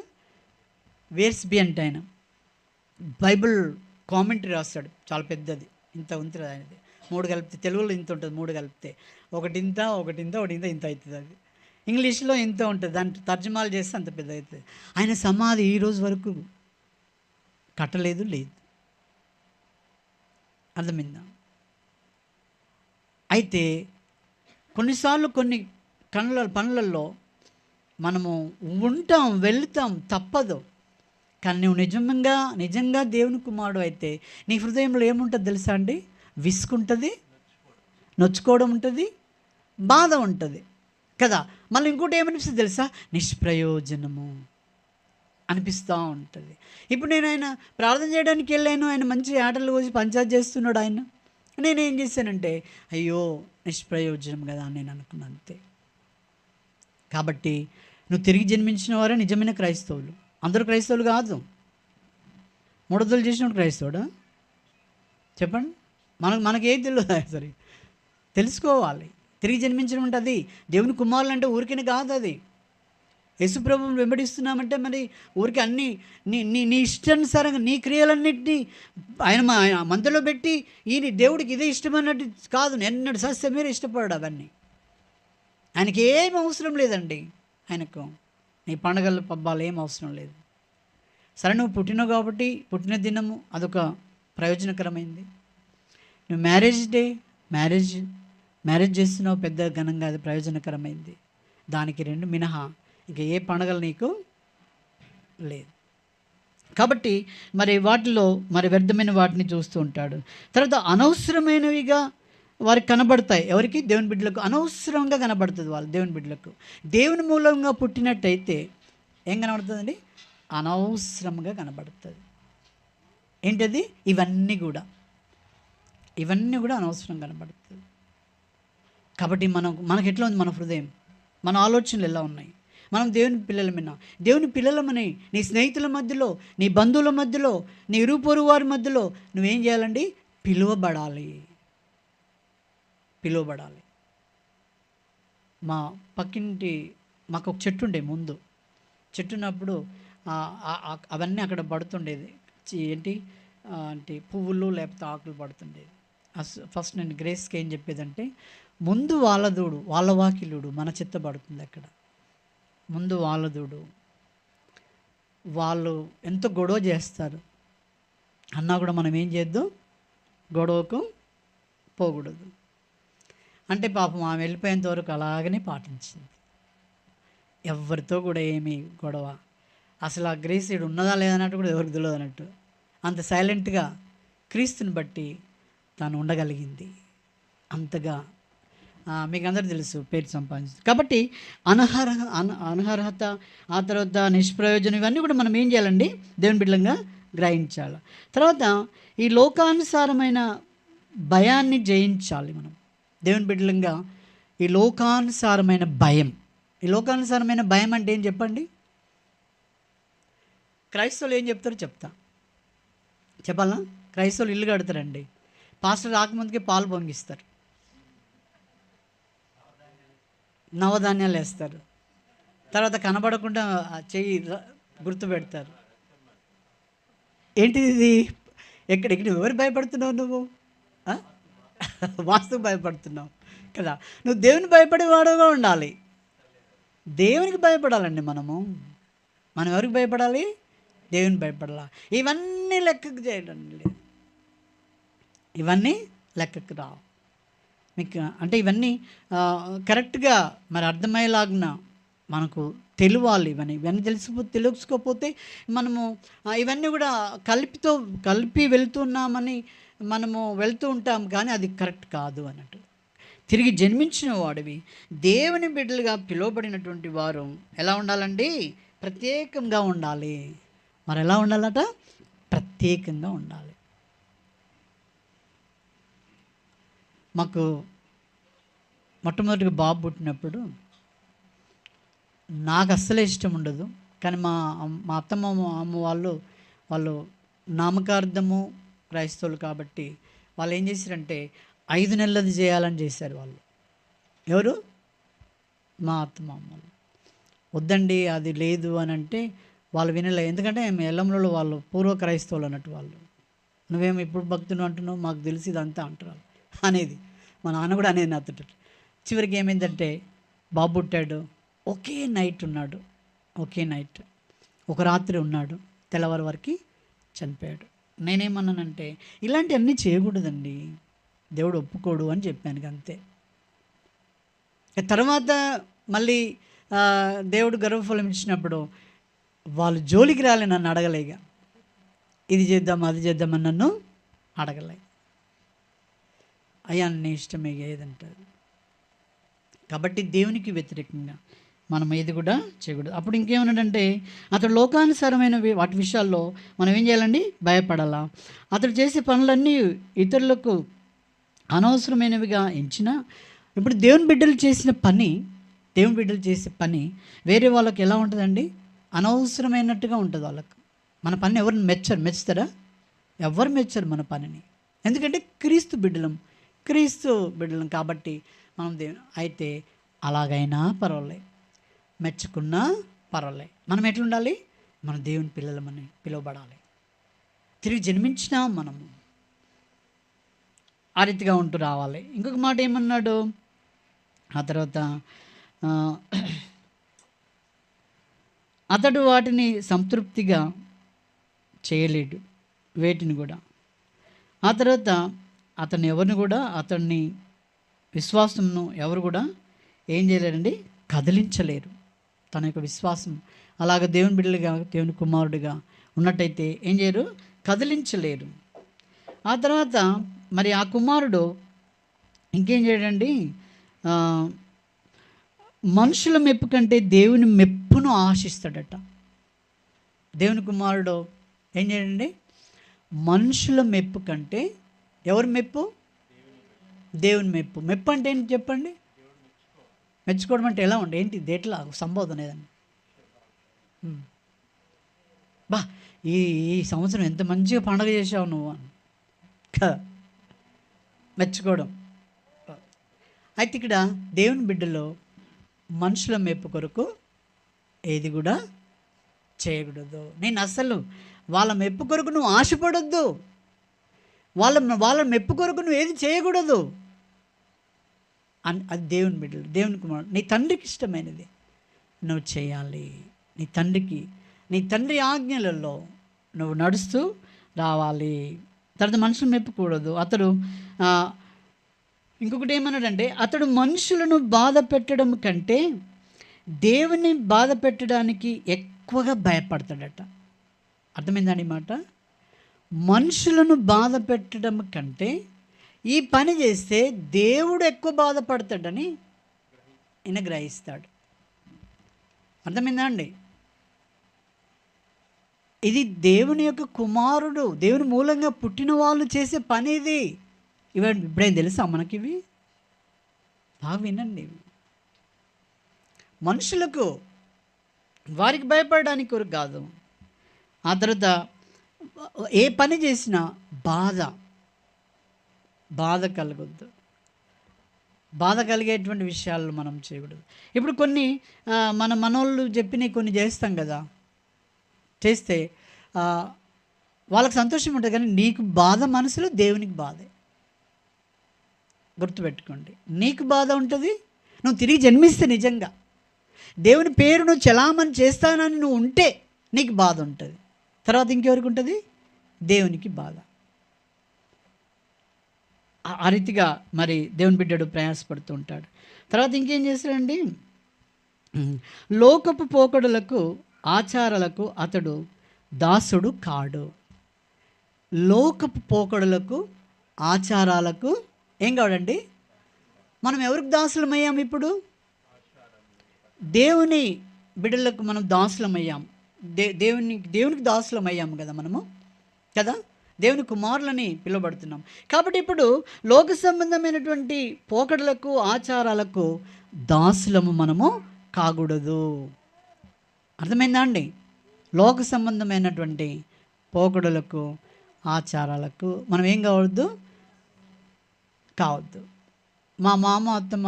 వేర్స్బీ అంటే ఆయన బైబిల్ కామెంటరీ రాస్తాడు, చాలా పెద్దది, ఇంత ఉంటుంది ఆయనది. 3 కలిపితే, తెలుగులో ఇంత ఉంటుంది, 3 కలిపితే ఒకటి ఇంత ఇంత అవుతుంది. అది ఇంగ్లీష్లో ఇంత ఉంటుంది, దాన్ని తర్జుమాలు చేస్తే అంత పెద్ద అవుతుంది. ఆయన సమాధి ఈరోజు వరకు కట్టలేదు, లేదు. అర్థమైందా? అయితే కొన్నిసార్లు కొన్ని పనులలో మనము ఉంటాం, వెళ్తాం, తప్పదు. కానీ నువ్వు నిజంగా దేవుని కుమారుడు అయితే నీ హృదయంలో ఏముంటుంది తెలుసా అండి? విసుకుంటుంది, నొచ్చుకోవడం ఉంటుంది, బాధ ఉంటుంది కదా. మళ్ళీ ఇంకోటి ఏమనిపిస్తుంది తెలుసా? నిష్ప్రయోజనము అనిపిస్తూ ఉంటుంది. ఇప్పుడు నేను ఆయన ప్రార్థన చేయడానికి వెళ్ళాను, ఆయన మంచి ఆటలు కోసి పంచాయతీ చేస్తున్నాడు ఆయన. నేనేం చేశానంటే, అయ్యో నిష్ప్రయోజనం కదా అని నేను అనుకున్నాను, అంతే. కాబట్టి నువ్వు తిరిగి జన్మించిన వారే నిజమైన క్రైస్తవులు. అందరూ క్రైస్తవులు కాదు. 3 వద్దులు చేసినప్పుడు క్రైస్తవుడా? చెప్పండి. మనకేం తెలియదు. సరే, తెలుసుకోవాలి. తిరిగి జన్మించడం అంటే అది దేవుని కుమారులు అంటే ఊరికనే కాదు. అది యేసుప్రభువుని వెంబడిస్తున్నామంటే మరి ఊరికి అన్నీ నీ ఇష్టానుసారంగా నీ క్రియలన్నింటినీ ఆయన మందలో పెట్టి ఈయన దేవుడికి ఇదే ఇష్టం అన్నట్టు కాదు. ఎన్నడు సస్య మీరు ఇష్టపడాడు అవన్నీ. ఆయనకి ఏం అవసరం లేదండి. ఆయనకు నీ పండుగలు పబ్బాలు ఏం అవసరం లేదు. సరే, నువ్వు పుట్టినవు కాబట్టి పుట్టిన దినము అదొక ప్రయోజనకరమైంది. నువ్వు మ్యారేజ్ చేస్తున్నావు, పెద్ద ఘనంగా, అది ప్రయోజనకరమైంది. దానికి 2 మినహా ఇంకా ఏ పండుగలు నీకు లేదు. కాబట్టి మరి వాటిలో మరి వ్యర్థమైన వాటిని చూస్తూ ఉంటాడు. తర్వాత అనవసరమైనవిగా వారికి కనబడతాయి. ఎవరికి? దేవుని బిడ్డలకు అనవసరంగా కనబడుతుంది. వాళ్ళు దేవుని బిడ్డలకు దేవుని మూలంగా పుట్టినట్టయితే ఏం కనబడుతుందండి? అనవసరంగా కనబడుతుంది. ఏంటది? ఇవన్నీ కూడా అనవసరం కనబడుతుంది. కాబట్టి మనకు ఎట్లా ఉంది? మన హృదయం, మన ఆలోచనలు ఎలా ఉన్నాయి? మనం దేవుని పిల్లలమైనా, దేవుని పిల్లలమని నీ స్నేహితుల మధ్యలో, నీ బంధువుల మధ్యలో, నీ ఇరుపొరుగు వారి మధ్యలో నువ్వేం చేయాలండి? పిలువబడాలి. మా పక్కింటి మాకు ఒక చెట్టు ఉండే ముందు, చెట్టు ఉన్నప్పుడు అవన్నీ అక్కడ పడుతుండేది. ఏంటి అంటే పువ్వులు లేకపోతే ఆకులు పడుతుండేది. ఫస్ట్ నేను గ్రేస్కి ఏం చెప్పేదంటే, ముందు వాళ్ళ దూడు వాళ్ళ వాకిలుడు మన చెత్త పడుతుంది అక్కడ. ముందు వాళ్ళ దూడు, వాళ్ళు ఎంత గొడవ చేస్తారు అన్నా కూడా మనం ఏం చేద్దాం, గొడవకు పోకూడదు. అంటే పాపం ఆమె వెళ్ళిపోయేంత వరకు అలాగనే పాటించింది. ఎవరితో కూడా ఏమీ గొడవ, అసలు ఆ గ్రేసీడు ఉన్నదా లేదన్నట్టు కూడా ఎవరికి తెలియదు అన్నట్టు, అంత సైలెంట్గా క్రీస్తుని బట్టి తాను ఉండగలిగింది. అంతగా మీకు అందరూ తెలుసు పేరు సంపాదించింది. కాబట్టి అనర్హత, ఆ తర్వాత నిష్ప్రయోజనం, ఇవన్నీ కూడా మనం ఏం చేయాలండి, దేవుని బిడ్డలంగా గ్రహించాలి. తర్వాత ఈ లోకానుసారమైన భయాన్ని జయించాలి మనం దేవుని బిడ్డలంగా. ఈ లోకానుసారమైన భయం, ఈ లోకానుసారమైన భయం అంటే ఏం చెప్పండి? క్రైస్తవులు ఏం చెప్తారో చెప్పాలా? క్రైస్తవులు ఇల్లు కడతారండి, పాస్టర్ రాకముందుకే పాలు పొంగిస్తారు, నవధాన్యాలు వేస్తారు, తర్వాత కనబడకుండా చెయ్యి గుర్తు పెడతారు. ఏంటిది ఇది? ఎక్కడ ఎవరు భయపడుతున్నావు నువ్వు? వాస్తుకు భయపడుతున్నావు కదా. నువ్వు దేవుని భయపడేవాడుగా ఉండాలి. దేవునికి భయపడాలండి మనం ఎవరికి భయపడాలి? దేవుని భయపడాలి. ఇవన్నీ లెక్కకు చేయడండి, ఇవన్నీ లెక్కకు రావు మీకు. అంటే ఇవన్నీ కరెక్ట్గా మరి అర్థమయ్యేలాగున మనకు తెలియాలి. ఇవన్నీ తెలుసుకోకపోతే మనము ఇవన్నీ కూడా కలిపి వెళ్తున్నామని మనము వెళ్తూ ఉంటాం, కానీ అది కరెక్ట్ కాదు అన్నట్టు. తిరిగి జన్మించిన వాడివి, దేవుని బిడ్డలుగా పిలువబడినటువంటి వారు ఎలా ఉండాలండి? ప్రత్యేకంగా ఉండాలి. మరి ఎలా ఉండాలట? ప్రత్యేకంగా ఉండాలి. మాకు మొట్టమొదటిగా బాబు పుట్టినప్పుడు నాకు అస్సలే ఇష్టం ఉండదు, కానీ మా అమ్మ వాళ్ళు నామకార్థము క్రైస్తవులు కాబట్టి వాళ్ళు ఏం చేశారంటే 5 నెలలది చేయాలని చేశారు వాళ్ళు. ఎవరు? మా అమ్మలు. వద్దండి అది లేదు అని అంటే వాళ్ళు వినలే. ఎందుకంటే ఎల్లంలో వాళ్ళు పూర్వ క్రైస్తవులు అన్నట్టు. వాళ్ళు నువ్వేమో ఇప్పుడు భక్తులు అంటున్నావు, మాకు తెలిసి ఇదంతా అంటారు అనేది. మా నాన్న కూడా అనేది నాతో. చివరికి ఏమైందంటే బాబు పుట్టాడు, ఒకే నైట్ ఉన్నాడు, ఒక రాత్రి ఉన్నాడు, తెల్లవారి వరకు చనిపోయాడు. నేనేమన్నానంటే ఇలాంటివన్నీ చేయకూడదండి, దేవుడు ఒప్పుకోడు అని చెప్పాను అంతే. తర్వాత మళ్ళీ దేవుడు గర్భఫలం ఇచ్చినప్పుడు వాళ్ళు జోలికి రాలే, నన్ను అడగలేక, ఇది చేద్దాం అది చేద్దామని నన్ను అడగలే. అయ్యా నీ ఇష్టమే ఏదంటారు. కాబట్టి దేవునికి వ్యతిరేకంగా మనం ఏది కూడా చేయకూడదు. అప్పుడు ఇంకేమన్నాడంటే, అతడు లోకానుసారమైన వాటి విషయాల్లో మనం ఏం చేయాలండి? భయపడాలా. అతడు చేసే పనులన్నీ ఇతరులకు అనవసరమైనవిగా ఎంచినా, ఇప్పుడు దేవుని బిడ్డలు చేసే పని వేరే వాళ్ళకి ఎలా ఉంటుందండి? అనవసరమైనట్టుగా ఉంటుంది వాళ్ళకు. మన పని ఎవరిని మెచ్చుతారా? ఎవరు మెచ్చరు మన పనిని. ఎందుకంటే క్రీస్తు బిడ్డలం కాబట్టి మనం అయితే అలాగైనా పర్వాలేదు, మెచ్చుకున్నా పర్వాలేదు. మనం ఎట్లుండాలి? మన దేవుని పిల్లలమని పిలువబడాలి. తిరిగి జన్మించినా మనము ఆ రీతిగా ఉంటూ రావాలి. ఇంకొక మాట ఏమన్నాడు ఆ తర్వాత, అతడు వాటిని సంతృప్తిగా చేయలేడు, వేటిని కూడా. ఆ తర్వాత అతన్ని విశ్వాసంను ఎవరు కూడా ఏం చేయలేరండి? కదిలించలేరు. తన యొక్క విశ్వాసం అలాగ దేవుని బిడ్డలుగా, దేవుని కుమారుడిగా ఉన్నట్టయితే ఏం చేయరు? కదిలించలేరు. ఆ తర్వాత మరి ఆ కుమారుడు ఇంకేం చేయడండి? మనుషుల మెప్పు కంటే దేవుని మెప్పును ఆశిస్తాడట. దేవుని కుమారుడు ఏం చేయడండి? మనుషుల మెప్పు కంటే ఎవరి మెప్పు? దేవుని మెప్పు. మెప్పు అంటే ఏంటి చెప్పండి? మెచ్చుకోవడం అంటే ఎలా ఉండే? ఏంటి దేట్లా సంబోధన ఏదండి? ఈ సంవత్సరం ఎంత మంచిగా పండుగ చేసావు నువ్వు అని మెచ్చుకోవడం. అయితే ఇక్కడ దేవుని బిడ్డలో మనుషుల మెప్పు కొరకు ఏది కూడా చేయకూడదు. నేను అసలు వాళ్ళ మెప్పు కొరకు నువ్వు ఆశపడొద్దు. వాళ్ళ మెప్పు కొరకు నువ్వు ఏది చేయకూడదు అని. అది దేవుని బిడ్డలు, దేవుని కుమారుడు, నీ తండ్రికి ఇష్టమైనది నువ్వు చేయాలి. నీ తండ్రి ఆజ్ఞలలో నువ్వు నడుస్తూ రావాలి. తర్వాత మనుషులు మెప్పకూడదు. అతడు ఇంకొకటి ఏమన్నాడంటే, అతడు మనుషులను బాధ పెట్టడం కంటే దేవుని బాధ పెట్టడానికి ఎక్కువగా భయపడతాడట. అర్థమైందండి మాట? మనుషులను బాధ పెట్టడం కంటే ఈ పని చేస్తే దేవుడు ఎక్కువ బాధపడతాడని ఈయన గ్రహిస్తాడు. అర్థమైందా అండి? ఇది దేవుని యొక్క కుమారుడు, దేవుని మూలంగా పుట్టిన వాళ్ళు చేసే పని ఇది. ఇప్పుడేం తెలుసా మనకి? ఇవి బాగా వినండి. మనుషులకు వారికి భయపడడానికి కొరకు కాదు. ఆ తర్వాత ఏ పని చేసినా బాధ కలగొద్దు. బాధ కలిగేటువంటి విషయాలు మనం చేయకూడదు. ఇప్పుడు కొన్ని మనోళ్ళు చెప్పినవి కొన్ని చేస్తాం కదా, చేస్తే వాళ్ళకి సంతోషం ఉంటుంది, కానీ నీకు బాధ మనసులో, దేవునికి బాధే. గుర్తుపెట్టుకోండి, నీకు బాధ ఉంటుంది. నువ్వు తిరిగి జన్మిస్తే నిజంగా దేవుని పేరు నువ్వు చలామణి చేస్తానని నువ్వు ఉంటే నీకు బాధ ఉంటుంది. తర్వాత ఇంకెవరికి ఉంటుంది? దేవునికి బాధ. ఆ రీతిగా మరి దేవుని బిడ్డడు ప్రయాసపడుతూ ఉంటాడు. తర్వాత ఇంకేం చేస్తాడండి? లోకపు పోకడులకు, ఆచారాలకు అతడు దాసుడు కాడు. లోకపు పోకడులకు, ఆచారాలకు ఏం కావాలండి? మనం ఎవరికి దాసులమయ్యాం? ఇప్పుడు దేవుని బిడ్డలకు మనం దాసులమయ్యాం. దేవునికి దాసులమయ్యాము కదా మనము, కదా, దేవుని కుమారులని పిలువబడుతున్నాం. కాబట్టి ఇప్పుడు లోక సంబంధమైనటువంటి పోకడలకు, ఆచారాలకు దాసులము మనము కాకూడదు. అర్థమైందా అండి? లోక సంబంధమైనటువంటి పోకడలకు, ఆచారాలకు మనం ఏం కావద్దు? మా మామ అత్తమ్మ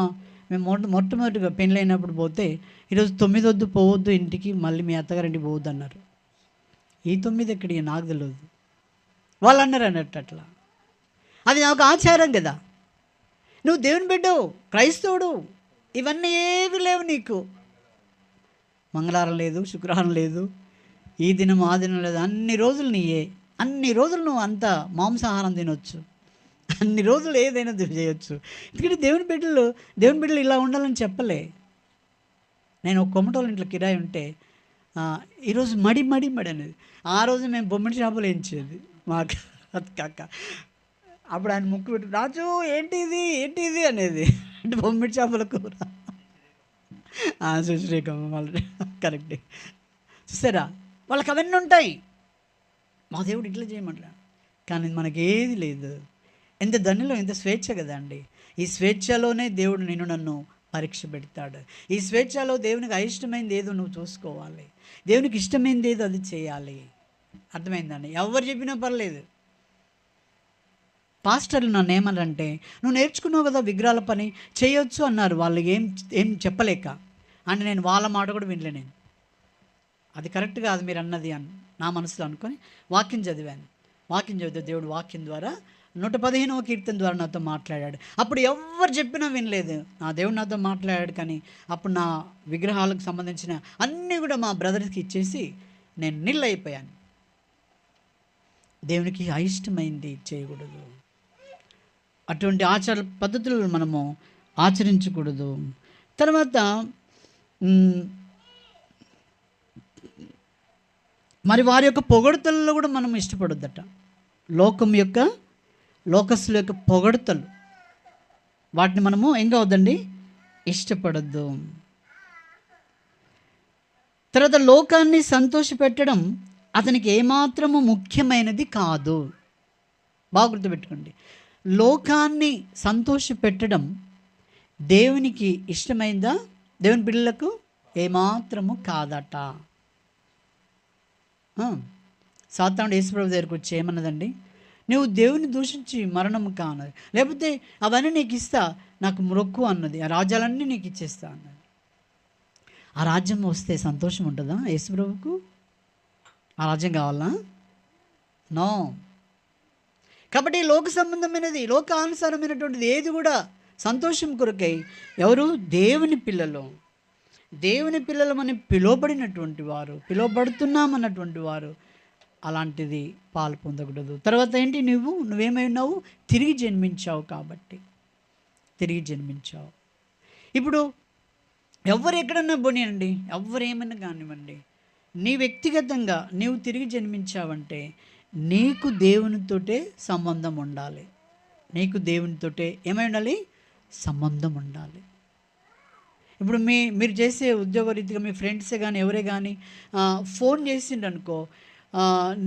మేము మొట్టమొదటిగా పెళ్ళైనప్పుడు పోతే, ఈరోజు 9 వద్దు పోవద్దు ఇంటికి, మళ్ళీ మీ అత్తగారింటికి పోవద్దు అన్నారు. ఈ 9 ఎక్కడికి నాకు తెలియదు, వాళ్ళు అన్నారు అన్నట్టు. అట్లా అది నాకు ఆచారం కదా. నువ్వు దేవుని బిడ్డవు, క్రైస్తవుడు, ఇవన్నీ ఏవి లేవు నీకు. మంగళవారం లేదు, శుక్రవారం లేదు, ఈ దినం ఆ దినం లేదు, అన్ని రోజులు నీయే. అన్ని రోజులు నువ్వు అంత మాంసాహారం తినొచ్చు, అన్ని రోజులు ఏదైనా చేయొచ్చు. ఎందుకంటే దేవుని బిడ్డలు ఇలా ఉండాలని చెప్పలే. నేను ఒక కొమ్మటోళ్ళ ఇంట్లో కిరాయి ఉంటే ఈరోజు మడి అనేది. ఆ రోజు మేము బొమ్మడి చేపలు వేయించేది మా అక్క. అప్పుడు ఆయన ముక్కు పెట్టి, రాజు ఏంటిది అనేది, అంటే బొమ్మడి చేపల కూర. సుశ్రీకమ్మ వాళ్ళు కరెక్టే. చూసారా, వాళ్ళకి అవన్నీ ఉంటాయి. మా దేవుడు ఇట్లా చేయమంటాడు, కానీ మనకేది లేదు. ఎంత ధన్యులో, ఎంత స్వేచ్ఛ కదా అండి. ఈ స్వేచ్ఛలోనే దేవుడు నన్ను పరీక్ష పెడతాడు. ఈ స్వేచ్ఛలో దేవునికి అయిష్టమైనది ఏదో నువ్వు చూసుకోవాలి, దేవునికి ఇష్టమైనది ఏదో అది చేయాలి. అర్థమైందండి? ఎవరు చెప్పినా పర్లేదు. పాస్టర్లు నన్ను ఏమన్నారంటే, నువ్వు నేర్చుకున్నావు కదా విగ్రహాల పని, చేయొచ్చు అన్నారు. వాళ్ళు ఏం చెప్పలేక. అంటే నేను వాళ్ళ మాట కూడా వినలే. నేను అది కరెక్ట్ కాదు మీరు అన్నది అని నా మనసులో అనుకొని వాక్యం చదివితే దేవుడు వాక్యం ద్వారా 115వ కీర్తన ద్వారా నాతో మాట్లాడాడు. అప్పుడు ఎవరు చెప్పినా వినలేదు, నా దేవుడు నాతో మాట్లాడాడు. కానీ అప్పుడు నా విగ్రహాలకు సంబంధించిన అన్నీ కూడా మా బ్రదర్స్కి ఇచ్చేసి నేను నిల్లైపోయాను. దేవునికి అయిష్టమైంది చేయకూడదు, అటువంటి ఆచార పద్ధతులు మనము ఆచరించకూడదు. తర్వాత మరి వారి యొక్క పొగడతల్లో కూడా మనం ఇష్టపడొద్దట. లోకస్తుల యొక్క పొగడతలు, వాటిని మనము ఏం కావద్దండి? ఇష్టపడద్దు. తర్వాత లోకాన్ని సంతోషపెట్టడం అతనికి ఏమాత్రము ముఖ్యమైనది కాదు. బాగా గుర్తుపెట్టుకోండి, లోకాన్ని సంతోషపెట్టడం దేవునికి ఇష్టమైందా? దేవుని బిడ్డలకు ఏమాత్రము కాదట. సాతానుడు యేసుప్రభు దగ్గరికి వచ్చి ఏమన్నదండి? నువ్వు దేవుని దూషించి మరణము కానది, లేకపోతే అవన్నీ నీకు ఇస్తా, నాకు మొక్కు అన్నది, ఆ రాజ్యాలన్నీ నీకు ఇచ్చేస్తా అన్నది. ఆ రాజ్యం వస్తే సంతోషం ఉంటుందా యేసుప్రభుకు? ఆ రాజ్యం కావాలా? నో. కాబట్టి లోక సంబంధమైనది, లోకానుసారమైనటువంటిది ఏది కూడా సంతోషం కొరకై ఎవరు? దేవుని పిల్లలు. దేవుని పిల్లలమని పిలువబడినటువంటి వారు, పిలువబడుతున్నామన్నటువంటి వారు అలాంటిది పాలు పొందకూడదు. తర్వాత ఏంటి? నువ్వేమై ఉన్నావు? తిరిగి జన్మించావు. కాబట్టి తిరిగి జన్మించావు. ఇప్పుడు ఎవరు ఎక్కడన్నా పోనీయండి, ఎవరేమన్నా కానివ్వండి, నీ వ్యక్తిగతంగా నీవు తిరిగి జన్మించావంటే నీకు దేవునితోటే సంబంధం ఉండాలి. నీకు దేవునితోటే ఏమై ఉండాలి? సంబంధం ఉండాలి. ఇప్పుడు మీరు చేసే ఉద్యోగరీతిగా మీ ఫ్రెండ్సే కానీ ఎవరే కానీ ఫోన్ చేసిండనుకో,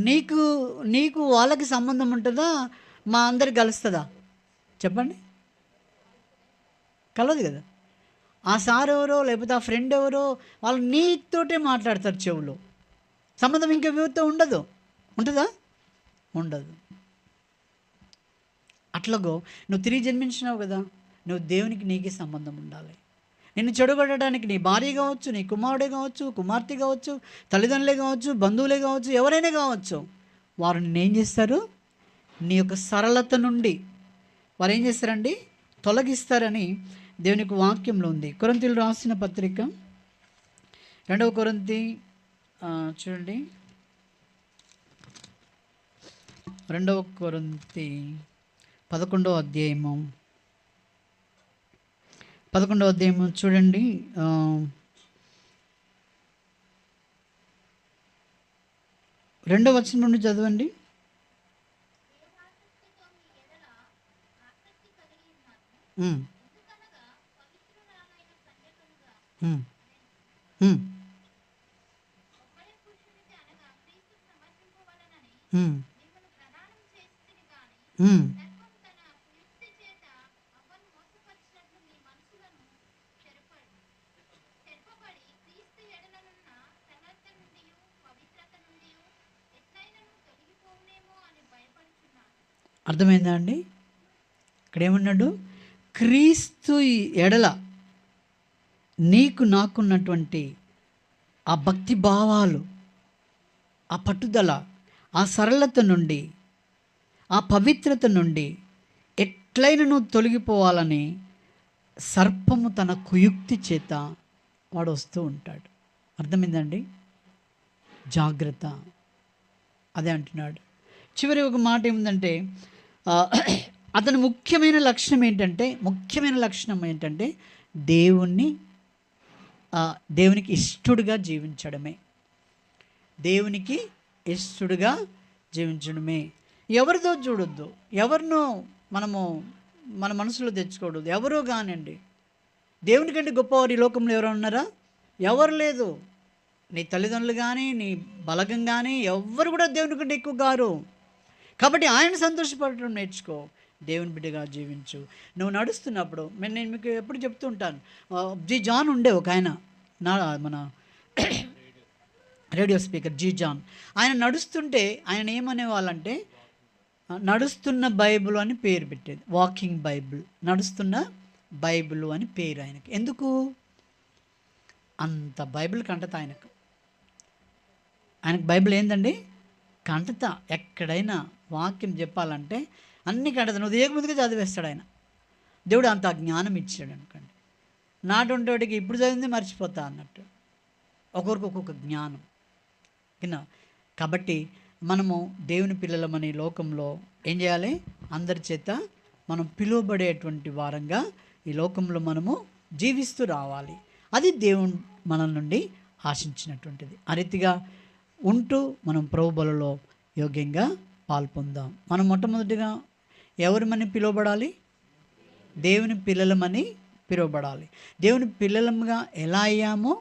నీకు నీకు వాళ్ళకి సంబంధం ఉంటుందా? మా అందరికి కలుస్తుందా? చెప్పండి, కలదు కదా. ఆ సార్ ఎవరో లేకపోతే ఆ ఫ్రెండ్ ఎవరో వాళ్ళు నీతోటే మాట్లాడతారు చెవులో. సంబంధం ఇంకా ఎవరితో ఉండదు. ఉంటుందా? ఉండదు. అట్లాగో నువ్వు తిరిగి జన్మించినావు కదా, నువ్వు దేవునికి నీకే సంబంధం ఉండాలి. నిన్ను చెడుగొట్టడానికి నీ భార్య కావచ్చు, నీ కుమారుడే కావచ్చు, కుమార్తె కావచ్చు, తల్లిదండ్రులే కావచ్చు, బంధువులే కావచ్చు, ఎవరైనా కావచ్చు, వారు నిన్నేం చేస్తారు? నీ యొక్క సరళత నుండి వారు ఏం చేస్తారండి? తొలగిస్తారని దేవునికి వాక్యంలో ఉంది. కొరింథీయులకు రాసిన పత్రిక 2వ కొరింథీ చూడండి, 2వ కొరింథీ 11వ అధ్యాయము చూడండి. 2వ వచనం నుండి చదవండి. అర్థమైందా అండి? ఇక్కడ ఏమన్నాడు? క్రీస్తు ఎడల నీకు నాకున్నటువంటి ఆ భక్తి భావాలు, ఆ పట్టుదల, ఆ సరళత నుండి, ఆ పవిత్రత నుండి ఎట్లయినా తొలగిపోవాలని సర్పము తన కుయుక్తి చేత వాడు వస్తూ ఉంటాడు. అర్థమైందండి? జాగ్రత్త. అదే అంటున్నాడు. చివరి ఒక మాట ఏముందంటే, అతని ముఖ్యమైన లక్షణం ఏంటంటే దేవునికి ఇష్టడుగా జీవించడమే. దేవునికి ఇష్టడుగా జీవించడమే. ఎవరిదో చూడొద్దు, ఎవరినో మన మనసులో తెచ్చుకోవద్దు. ఎవరో కానివ్వండి, దేవుని కంటే గొప్పవారు ఈ లోకంలో ఎవరు ఉన్నారా? ఎవరు లేదు. నీ తల్లిదండ్రులు కానీ, నీ బలగం కానీ ఎవరు కూడా దేవుని కంటే ఎక్కువ కారు. కాబట్టి ఆయన సంతోషపడటం నేర్చుకో, దేవుని బిడ్డగా జీవించు. నువ్వు నడుస్తున్నప్పుడు నేను మీకు ఎప్పుడు చెప్తూ ఉంటాను, జీ జాన్ ఉండే ఒక ఆయన, మన రేడియో స్పీకర్ జీ జాన్. ఆయన నడుస్తుంటే ఆయన ఏమనేవాళ్ళంటే, నడుస్తున్న బైబిల్ అని పేరు పెట్టేది. వాకింగ్ బైబిల్, నడుస్తున్న బైబిల్ అని పేరు ఆయనకి. ఎందుకు? అంత బైబిల్ కంటత ఆయనకు బైబిల్ ఏందండి? కంటత. ఎక్కడైనా వాక్యం చెప్పాలంటే అన్ని కంటత. నువ్వు దిగముందుగా చదివేస్తాడు ఆయన. దేవుడు అంత జ్ఞానం ఇచ్చాడు అనుకోండి. నాటుంటోడికి ఇప్పుడు చదివింది మర్చిపోతా అన్నట్టు, ఒక్కొక్కరికి ఒక్కొక్క జ్ఞానం కింద. కాబట్టి మనము దేవుని పిల్లలమని లోకంలో ఏం చేయాలి? అందరి చేత మనం పిలువబడేటువంటి వారంగా ఈ లోకంలో మనము జీవిస్తూ రావాలి. అది దేవుని మన నుండి ఆశించినటువంటిది. ఆ రీతిగా ఉంటూ మనం ప్రభు బలలో యోగ్యంగా పాల్పొందాం. మనం మొట్టమొదటిగా ఎవరిమని పిలువబడాలి? దేవుని పిల్లలమని పిలువబడాలి. దేవుని పిల్లలముగా ఎలా అయ్యామో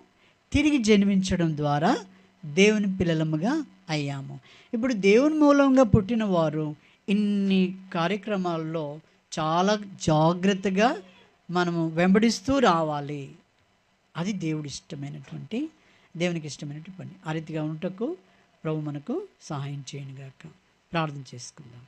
తిరిగి జన్మించడం ద్వారా దేవుని పిల్లలముగా అయ్యాము. ఇప్పుడు దేవుని మూలంగా పుట్టిన వారు ఇన్ని కార్యక్రమాల్లో చాలా జాగ్రత్తగా మనము వెంబడిస్తూ రావాలి. అది దేవునికి ఇష్టమైనటువంటి పని. ఆ రీతిగా ఉంటకు ప్రభు మనకు సహాయం చేయనుగాక. ప్రార్థన చేసుకుందాం.